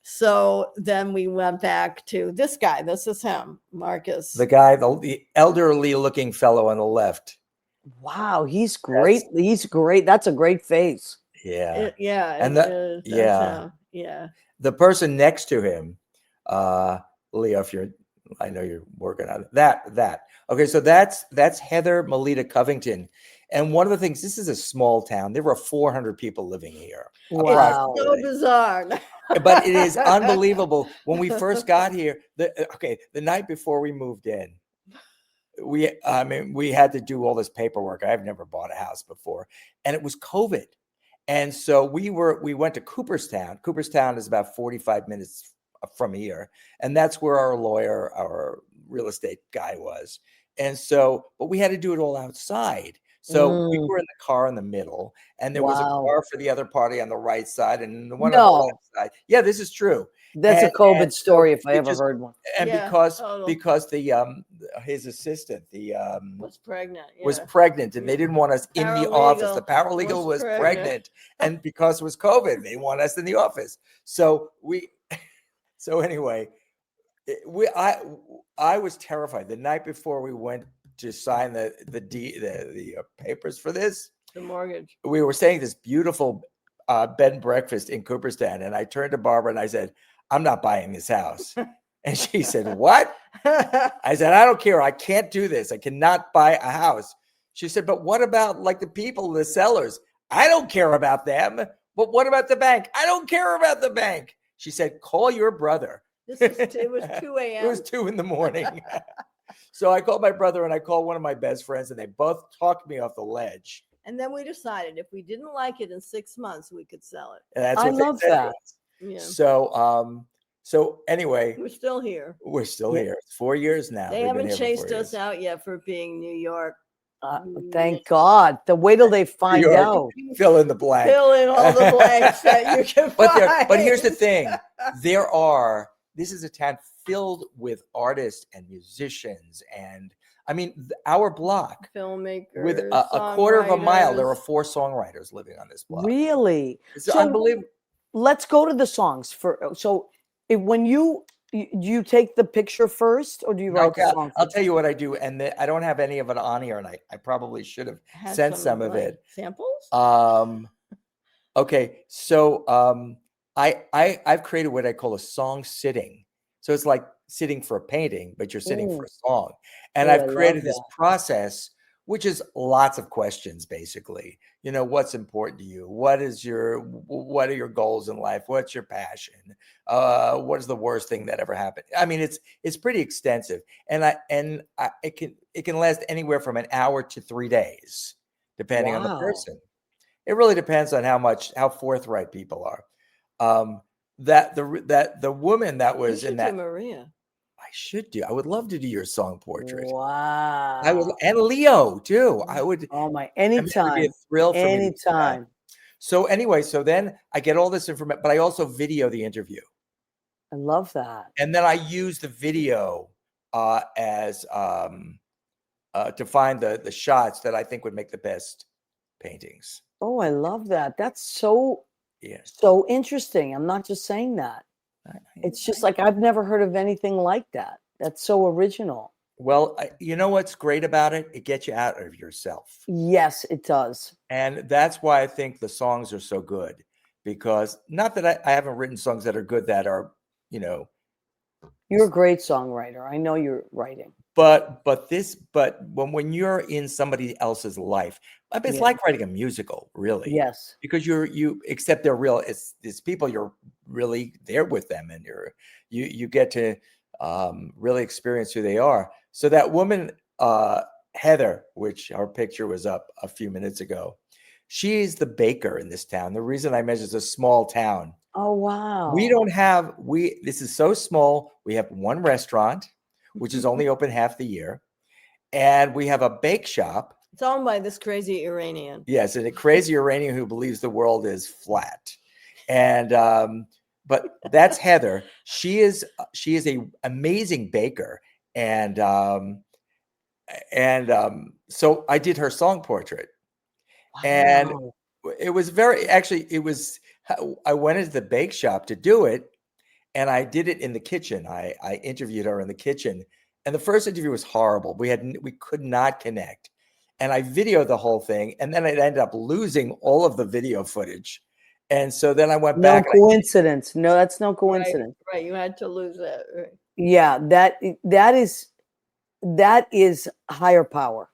So then we went back to this guy. This is him, Marcus. The guy, the elderly looking fellow on the left. Wow, he's great. He's great. That's a great face. Yeah. And the person next to him, Leo, I know you're working on it. That. Okay, so that's Heather Melita Covington. And one of the things, this is a small town. There were 400 people living here. Wow. It's so bizarre. But it is unbelievable. When we first got here, the night before we moved in, we had to do all this paperwork. I've never bought a house before, and it was COVID. And so we went to Cooperstown. Cooperstown is about 45 minutes from here. And that's where our lawyer, our real estate guy was. And so, but we had to do it all outside. So we were in the car in the middle, and there was a car for the other party on the right side and the one on the left side. Yeah, this is true. That's a COVID story if I ever heard one. And because the his assistant, was pregnant. Was pregnant, and they didn't want us in the office. The paralegal was pregnant, and because it was COVID, they want us in the office. So anyway, I was terrified the night before we went to sign the papers for this, the mortgage. We were staying this beautiful bed and breakfast in Cooperstown, and I turned to Barbara and I said, "I'm not buying this house." And she said, "What?" I said, "I don't care. I can't do this. I cannot buy a house." She said, "But what about like the people, the sellers?" "I don't care about them." "But what about the bank?" "I don't care about the bank." She said, "Call your brother." It was 2 a.m. It was 2 a.m. So I called my brother and I called one of my best friends, and they both talked me off the ledge. And then we decided if we didn't like it in 6 months, we could sell it. And that's what I love that. Yeah. So anyway, we're still here. We're still here. It's 4 years now. They haven't chased us out yet for being New York. Thank God. Wait till they find out. Fill in the blank. Fill in all the blanks that you can find. But here's the thing. This is a town filled with artists and musicians, and I mean, our block, filmmakers, with a quarter of a mile, there are 4 songwriters living on this block. Really? It's unbelievable. Let's go to the songs when you take the picture first, or do you write the song? I'll tell you what I do, and I don't have any of it on here, and I probably should have sent some of it. Samples? Okay, so I've created what I call a song sitting. So it's like sitting for a painting, but you're sitting for a song. And I've created this process, which is lots of questions, basically. You know, what's important to you? What are your goals in life? What's your passion? What is the worst thing that ever happened? I mean, it's pretty extensive, and it can last anywhere from an hour to 3 days, depending on the Wow. person. It really depends on how forthright people are. That the woman that You was in should do that, Maria. I should do. I would love to do your song portrait. I would, Wow. and Leo too. I would. Oh my, I mean, it would be a anytime. thrill for me to do that. Anytime. So anyway, so then I get all this information, but I also video the interview, I love that. and then I use the video as to find the shots that I think would make the best paintings. Oh, I love that. That's so Yeah, so interesting. I'm not just saying that. It's just like I've never heard of anything like that. That's so original. well, you know what's great about it? It gets you out of yourself. Yes, it does. And that's why I think the songs are so good, because not that I haven't written songs that are good that are, you know, You're a great songwriter. I know you're writing. but when you're in somebody else's life, I mean, it's Yeah. like writing a musical, really. Yes. Because you accept they're real. It's people, you're really there with them, and you get to really experience who they are. So that woman, Heather, which our picture was up a few minutes ago, she's the baker in this town. The reason I mentioned it's a small town. Oh wow. This is so small. We have one restaurant, which is only open half the year, and we have a bake shop. It's owned by this crazy Iranian. Yes, and a crazy Iranian who believes the world is flat. And but that's Heather. She is a amazing baker, and so I did her song portrait, and Wow. it was I went into the bake shop to do it, and I did it in the kitchen. I interviewed her in the kitchen, and the first interview was horrible. We could not connect, and I videoed the whole thing, and then I ended up losing all of the video footage, and so then I went No back. coincidence. No, that's no coincidence. Right. You had to lose it. Right. Yeah, that is higher power.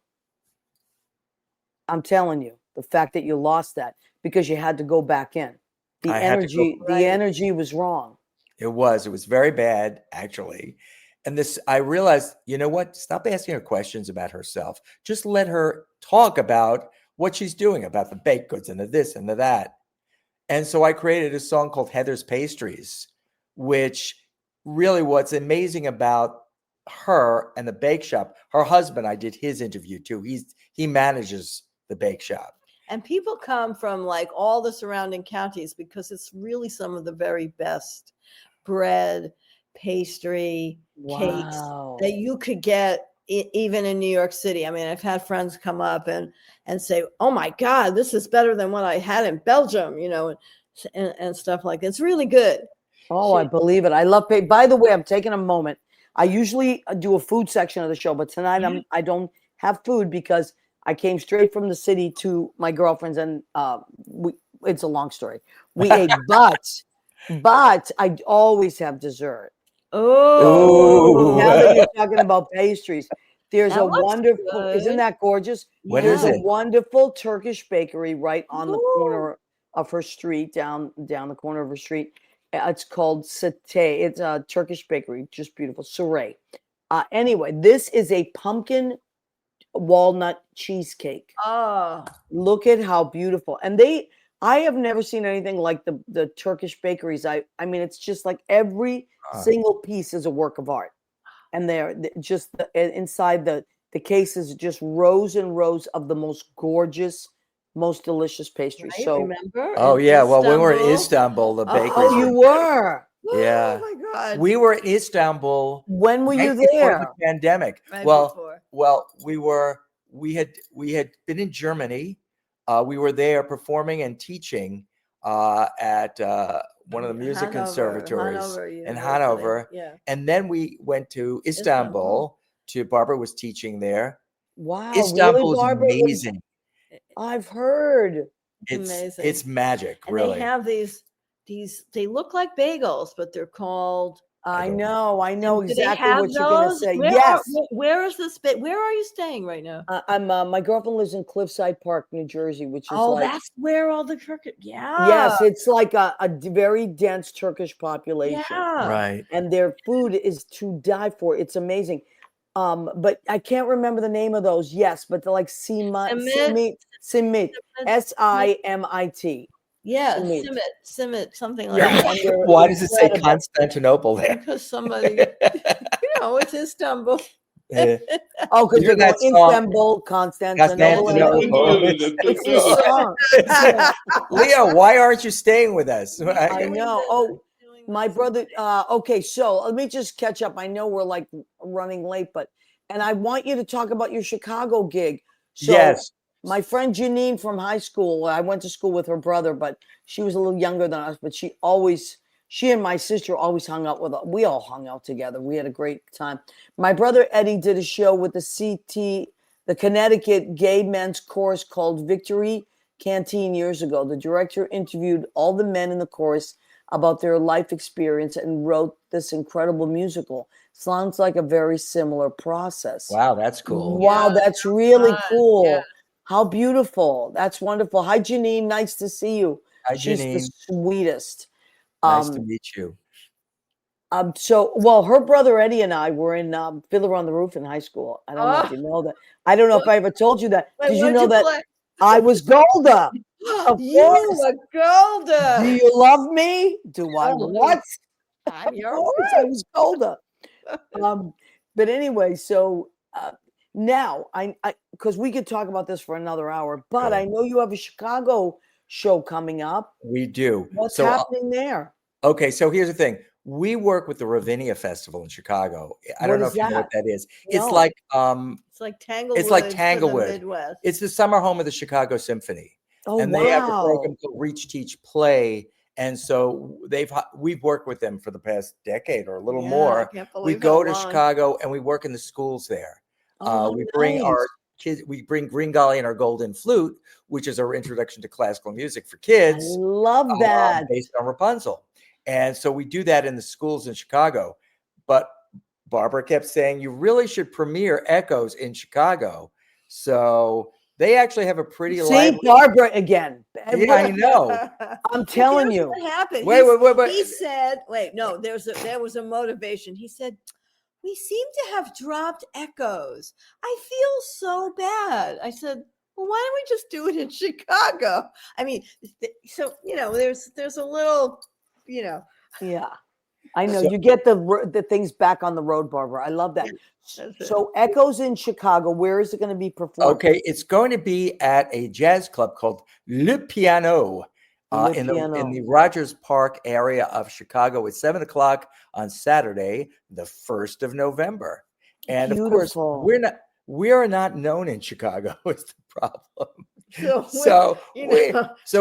I'm telling you, the fact that you lost that because you had to go back in. The I had to go- energy, Right. the energy was wrong. It was very bad, actually. And I realized, you know what? Stop asking her questions about herself. Just let her talk about what she's doing, about the baked goods and the this and the that. And so I created a song called Heather's Pastries, which really what's amazing about her and the bake shop. Her husband, I did his interview too. He manages the bake shop. And people come from like all the surrounding counties because it's really some of the very best bread, pastry, cakes Wow. that you could get even in New York City. I mean, I've had friends come up and say, "Oh my God, this is better than what I had in Belgium," you know, and stuff like that. It's really good. Oh, I believe it. I love pay. By the way, I'm taking a moment. I usually do a food section of the show, but tonight I don't have food because I came straight from the city to my girlfriend's, and it's a long story. We ate, but I always have dessert. Oh, Now that you're talking about pastries, there's That a looks wonderful. Isn't good. that gorgeous? What There's is a it? wonderful Turkish bakery right on the Ooh. corner of her street, down the corner of her street. It's called Satay. It's a Turkish bakery, just beautiful. Saray. Anyway, this is a pumpkin walnut cheesecake. Oh, Look at how beautiful. And I have never seen anything like the Turkish bakeries. I mean, it's just like every single piece is a work of art. And they're just inside the cases, just rows and rows of the most gorgeous, most delicious pastries. right, So, remember? Oh in yeah, well we were in Istanbul? Istanbul, the Oh, bakeries. oh, you were. Yeah. Oh my God. We were in Istanbul When were right you before there? the pandemic. Right well, before. we had been in Germany. We were there performing and teaching at one of the music conservatories Hanover in University. Hanover. Yeah. And then we went to Istanbul. Barbara was teaching there. Wow, Istanbul really, is Barbara? amazing. I've heard. It's amazing. It's magic, And really. they have these, they look like bagels, but they're called. I don't know Do they exactly have what you're going to those? say. Where Yes. where is this? Where are you staying right now? I'm my girlfriend lives in Cliffside Park, New Jersey, which is Oh, like that's where all the Turkish. Yeah. yes, it's like a very dense Turkish population. Yeah. Right. And their food is to die for. It's amazing. But I can't remember the name of those. Yes, but they're like Simit, Simit. Simit. Yeah, Simit. Simit, something like Yeah, that. and they're Why does it say incredible. Constantinople there? Because somebody, it's Istanbul. Yeah. Oh, because Hear they're going that song? Istanbul, Constantinople. Constantinople. It's a song. Yeah. Leo, why aren't you staying with us? I know. Oh, my brother. Okay, so let me just catch up. I know we're like running late, and I want you to talk about your Chicago gig. So Yes. my friend Janine from high school, I went to school with her brother, but she was a little younger than us, but she and my sister always hung out with us. We all hung out together. We had a great time. My brother Eddie did a show with the Connecticut Gay Men's Chorus called Victory Canteen years ago. The director interviewed all the men in the chorus about their life experience and wrote this incredible musical. Sounds like a very similar process. Wow, that's cool. Wow, Yeah, that's really fun. cool. Yeah. How beautiful. That's wonderful. Hi, Janine. Nice to see you. Hi, She's Janine. the sweetest. Nice to meet you. Her brother Eddie and I were in Fiddler on the Roof in high school. I don't know if you know that. I don't know if I ever told you that. Wait, Did you what'd know that play? I was Golda? Of You course. were Golda. Do you love me? Do I Oh, what? I'm Of your course, I was Golda. But anyway, so now I because we could talk about this for another hour, but Good. I know you have a Chicago show coming up. We do. What's So, happening there? okay, so here's the thing. We work with the Ravinia Festival in Chicago. I don't know if you know what that is. It's No. like It's like Tanglewood. It's like for the Tanglewood. Midwest. It's the summer home of the Chicago Symphony. Oh, And they have a wow. program called Reach, Teach, Play. And so we've worked with them for the past decade or a little Yeah, more. I can't We believe go how to long. Chicago and we work in the schools there. Oh, We bring nice. our kids, we bring Green Golly and our Golden Flute, which is our introduction to classical music for I kids, love that. based on Rapunzel. And so we do that in the schools in Chicago. But Barbara kept saying, you really should premiere Echoes in Chicago. So they actually have a pretty See, Barbara again. Yeah, I know. I'm telling Here's you. what happened. Wait. He said, no, there was a motivation. He said, we seem to have dropped Echoes. I feel so bad. I said, well, why don't we just do it in Chicago? I mean, so, there's a little, Yeah. I know So- you get the things back on the road, Barbara. I love that. That's it. So Echoes in Chicago. Where is it going to be performed? Okay, it's going to be at a jazz club called Le Piano in the Rogers Park area of Chicago at 7:00 on Saturday, the 1st of November. And Beautiful. of course, we are not known in Chicago. Is the problem? So, So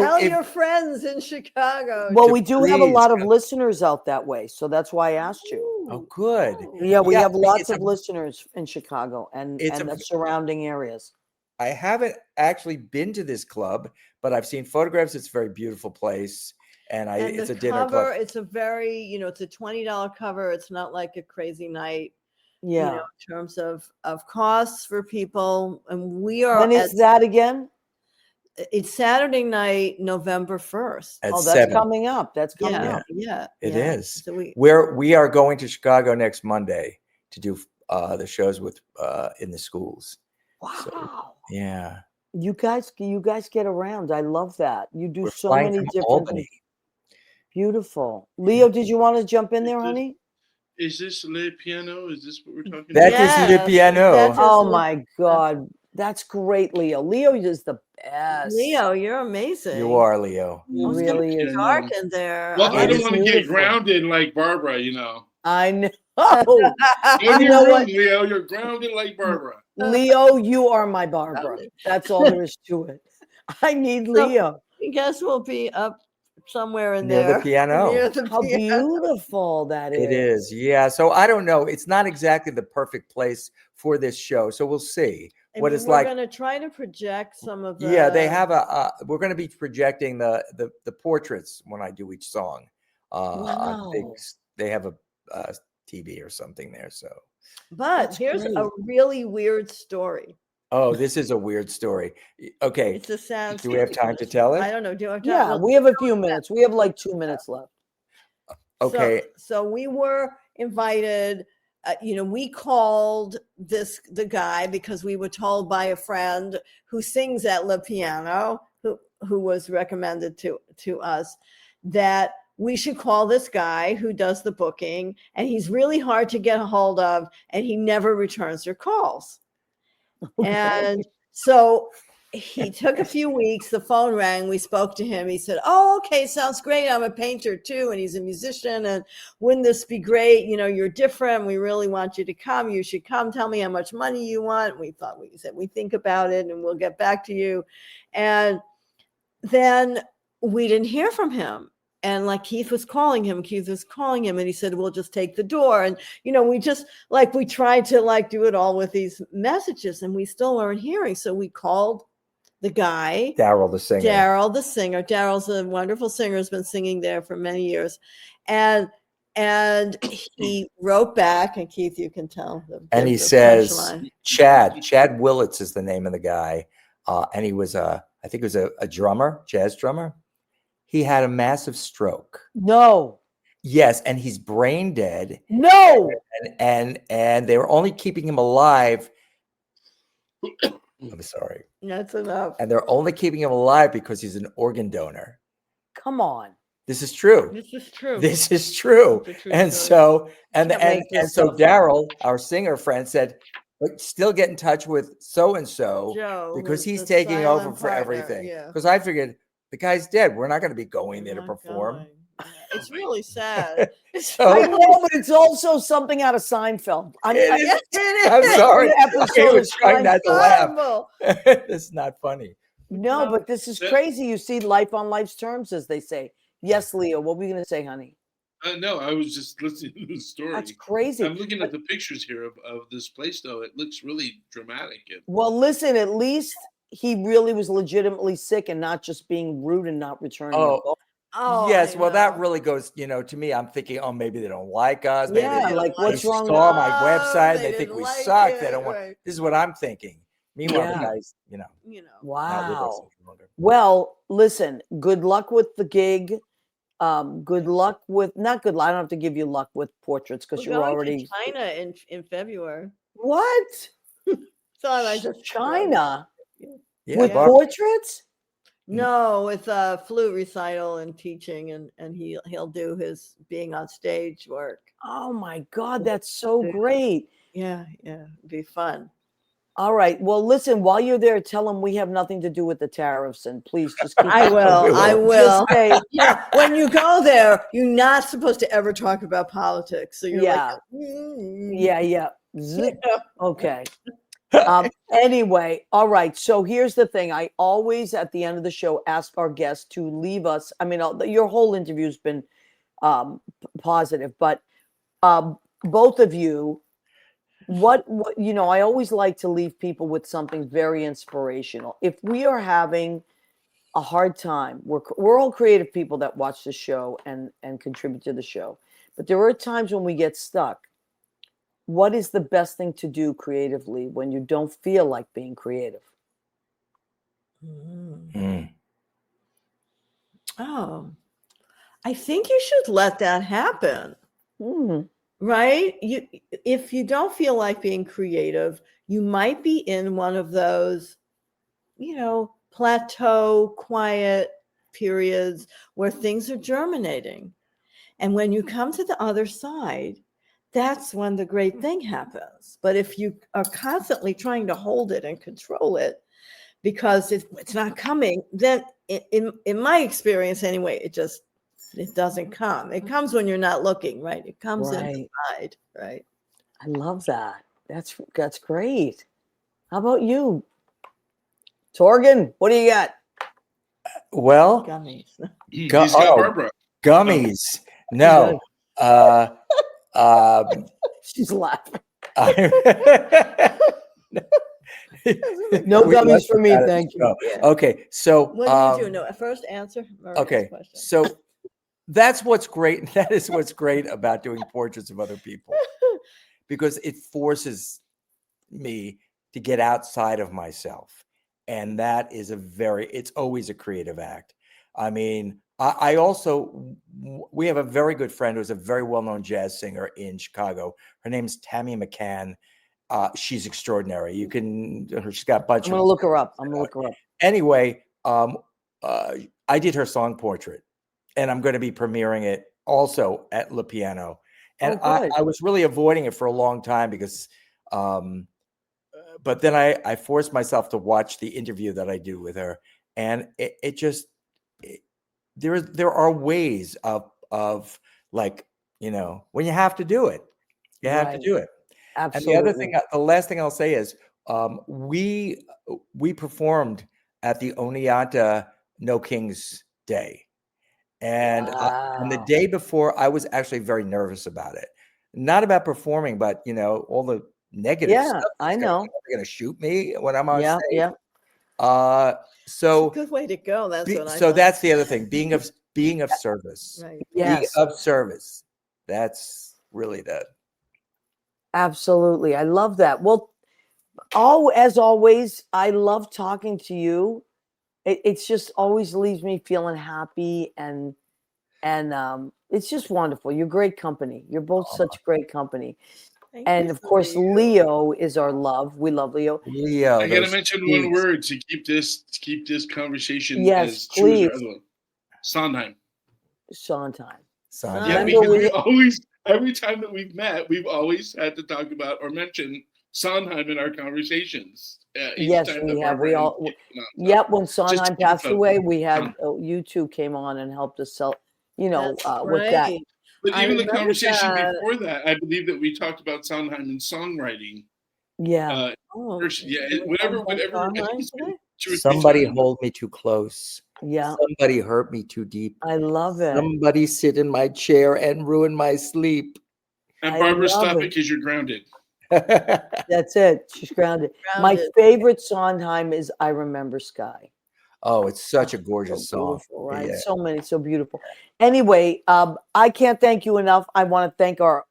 tell if- your friends in Chicago. Well, to we do have a please lot of come. listeners out that way, so that's why I asked you. Oh, good. Yeah, we Yeah, have lots it's of a- listeners in Chicago and It's the surrounding areas. I haven't actually been to this club, but I've seen photographs. It's a very beautiful place, and it's a dinner cover, club. it's a very, it's a $20 cover. It's not like a crazy night, Yeah. in terms of costs for people. And we are When is that again? It's Saturday night, November 1st. At Oh, that's 7. coming up. That's coming Yeah, up. yeah. It yeah. is. So We are going to Chicago next Monday to do the shows with in the schools. Wow. Yeah, You guys get around. I love that. You do we're so flying many from different Albany. Beautiful. Leo, did you want to jump in there, Is this- honey? Is this Le Piano? Is this what we're talking That about? is Le Piano. that's Oh Le- my God. That's great, Leo. Leo is the best. Leo, you're amazing. You are, Leo. He Oh, it's really is. dark in there. Well, I It don't is want to get beautiful. grounded like Barbara, you know. I know. In You your know room, what? Leo, you're grounded like Barbara. Leo, you are my Barbara. That's all there is to it. I need Leo. I guess we'll be up somewhere in Near there. the piano. Near the How piano. beautiful that is. It is. Yeah. So I don't know. It's not exactly the perfect place for this show. So we'll see I what mean, it's we're like. going to try to project some of the. Yeah, they have we're going to be projecting the portraits when I do each song. On big, Wow. they have a TV or something there. So, But That's here's a great. really weird story. oh, this is a weird story. Okay, It's a sound. do we have time to tell I it? don't know. Do you have time? Yeah, We'll we have a few minutes. We have like 2 minutes left. Okay, So we were invited we called the guy because we were told by a friend who sings at Le Piano, who was recommended to us, that we should call this guy who does the booking, and he's really hard to get a hold of, and he never returns your calls. And so he took a few weeks. The phone rang. We spoke to him. He said, "Oh, okay, sounds great. I'm a painter too, and he's a musician. And wouldn't this be great? You're different. We really want you to come. You should come. Tell me how much money you want." We said, "We think about it, and we'll get back to you." And then we didn't hear from him. And Keith was calling him, and he said, "We'll just take the door." And, we just we tried to do it all with these messages, and we still weren't hearing. So we called the guy, Daryl the singer. Daryl's a wonderful singer, has been singing there for many years. And he wrote back, and Keith, you can tell them. And he says, Chad Willits is the name of the guy. And he was I think it was a drummer, jazz drummer. He had a massive stroke. No. Yes, and he's brain dead. No. And they were only keeping him alive. I'm sorry. That's enough. And they're only keeping him alive because he's an organ donor. Come on. This is true. This is true. And story. so Daryl, our singer friend, said, "But still get in touch with so and so Joe, because he's the taking over silent for partner, everything." yeah. Because I figured the guy's dead. We're not going to be going there to Not perform. going. Yeah, it's really sad. So I know, but it's also something out of Seinfeld. I'm sorry. I was trying not to laugh. Horrible. It's not funny. No, but this is crazy. You see life on life's terms, as they say. Yes, Leo, what were you going to say, honey? No, I was just listening to the story. That's crazy. I'm looking at the pictures here of this place, though. It looks really dramatic. Well, listen, at least he really was legitimately sick and not just being rude and not returning. Oh, yes. I Well, that know. really goes, to me, I'm thinking, oh, maybe they don't like us. Maybe Yeah, they like, what's wrong saw with- my website. they They think didn't we like suck. it, They don't want. right. This is what I'm thinking. Meanwhile, Yeah. the guys, not with us Wow. any longer. Well, listen, good luck with the gig. Good luck with, not good luck. I don't have to give you luck with portraits because We're you're going already. to China in February. What? Thought I just China? Yeah, With Barb- portraits? No, with a flute recital and teaching, and he'll do his being on stage work. Oh my God, that's so great. Yeah, it'd be fun. All right. Well, listen, while you're there, tell them we have nothing to do with the tariffs, and please just keep. I will. Just say, When you go there, you're not supposed to ever talk about politics. So you're Yeah. like, yeah. Zip. Okay. Anyway, all right. So here's the thing. I always, at the end of the show, ask our guests to leave us. I mean, your whole interview's been positive, but both of you, what I always like to leave people with something very inspirational. If we are having a hard time, we're all creative people that watch the show and contribute to the show, but there are times when we get stuck. What is the best thing to do creatively when you don't feel like being creative? Oh, I think you should let that happen. Right? If you don't feel like being creative, you might be in one of those, plateau, quiet periods where things are germinating. And when you come to the other side, that's when the great thing happens. But if you are constantly trying to hold it and control it because it's not coming, then in my experience anyway, it doesn't come. It comes when you're not looking, right? It comes inside, right? I love that. That's great. How about you, Torgan? What do you got? Well, Gummies. He's got Barbara. Gummies. No. She's laughing. No gummies for me, thank you. Yeah. Okay, so What do you do? No, first answer. Okay, question. so that's what's great. That is what's great about doing portraits of other people, because it forces me to get outside of myself, and that is it's always a creative act. I mean, I also, we have a very good friend who's a very well-known jazz singer in Chicago. Her name's Tammy McCann. She's extraordinary. You can, she's got a bunch I'm of. gonna look her up. I'm gonna look her up. Anyway, I did her song portrait, and I'm going to be premiering it also at Le Piano. And Oh, good. I was really avoiding it for a long time because, but then I forced myself to watch the interview that I do with her, and it just there are ways of like, you know, when you have to do it, you have to Right. do it. Absolutely. And the other thing, the last thing I'll say is, we performed at the Oneonta No Kings Day, and the Wow. day before, I was actually very nervous about it. Not about performing, but you know, all the negative Yeah, stuff. I They're know. going to shoot me when I'm on Yeah, stage. yeah. So Good way to go. That's what I so thought. that's the other thing, being of service. Right. Being Yes, of service. That's really the absolutely. I love that. Well, as always, I love talking to you. It's just always leaves me feeling happy and it's just wonderful. You're great company. You're both such great company. Thank And you, of course, Leo. Leo is our love. We love Leo. Leo. I gotta those mention one cheeks. word to keep this conversation Yes, as true as please. our other one. Sondheim. Sondheim. Son. Yeah, Remember because we- we always, every time that we've met, we've always had to talk about or mention Sondheim in our conversations. Each Yes, time we that have. Barbara We and all. Kate came out. So Yep. When just Sondheim keep passed up. away, we had you two came on and helped us sell. You know, That's with that. right. But I even the remember conversation that. before that, I believe that we talked about Sondheim and songwriting. Yeah. Oh, Yeah, did we talk whatever. about I think Sondheim it's been today? 2 or 3 Somebody times. hold me too close. Yeah. Somebody hurt me too deep. I love it. Somebody sit in my chair and ruin my sleep. And I Barbara, love stop it. it because you're grounded. That's it. She's grounded. My Grounded. favorite Sondheim is "I Remember Sky." Oh, it's such a So gorgeous song. beautiful, right? Yeah. So many, so beautiful. Anyway, I can't thank you enough. I want to thank our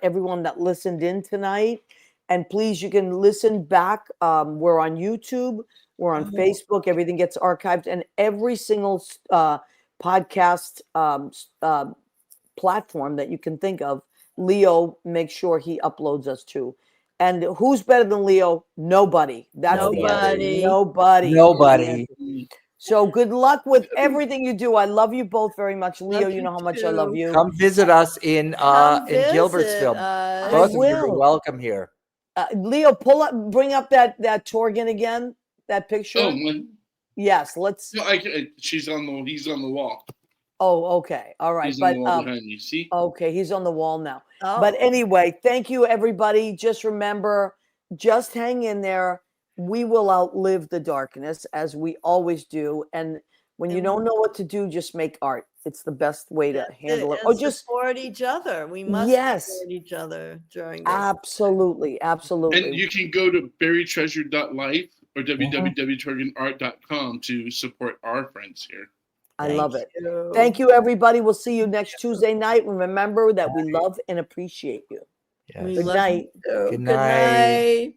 everyone that listened in tonight. And please, you can listen back. We're on YouTube. We're on Facebook. Everything gets archived, and every single podcast platform that you can think of, Leo makes sure he uploads us to. And who's better than Leo? Nobody. That's the answer. Nobody. Nobody. So good luck with everything you do. I love you both very much. Leo, Love you you know how much I love too. you. Come visit us in Gilbertsville. us. Both of you are will. welcome here. Leo, bring up that Torgan again, that picture. Oh, when, Yes, let's. no, he's on the wall. Oh, okay. All right. He's on But the wall behind me. See? okay, he's on the wall now. Oh. But anyway, thank you, everybody. Just remember, just hang in there. We will outlive the darkness as we always do. And when you And- don't know what to do, just make art. It's the best way to That's handle it. And Or just support each other. We must Yes. support each other during this. absolutely, absolutely. And you can go to buriedtreasure.life or www.torganart.com to support our friends here. I Thank love it. you. Thank you, everybody. We'll see you next Tuesday night. And remember that we love and appreciate you. Yes. We Good love night. you. Good Good night. night.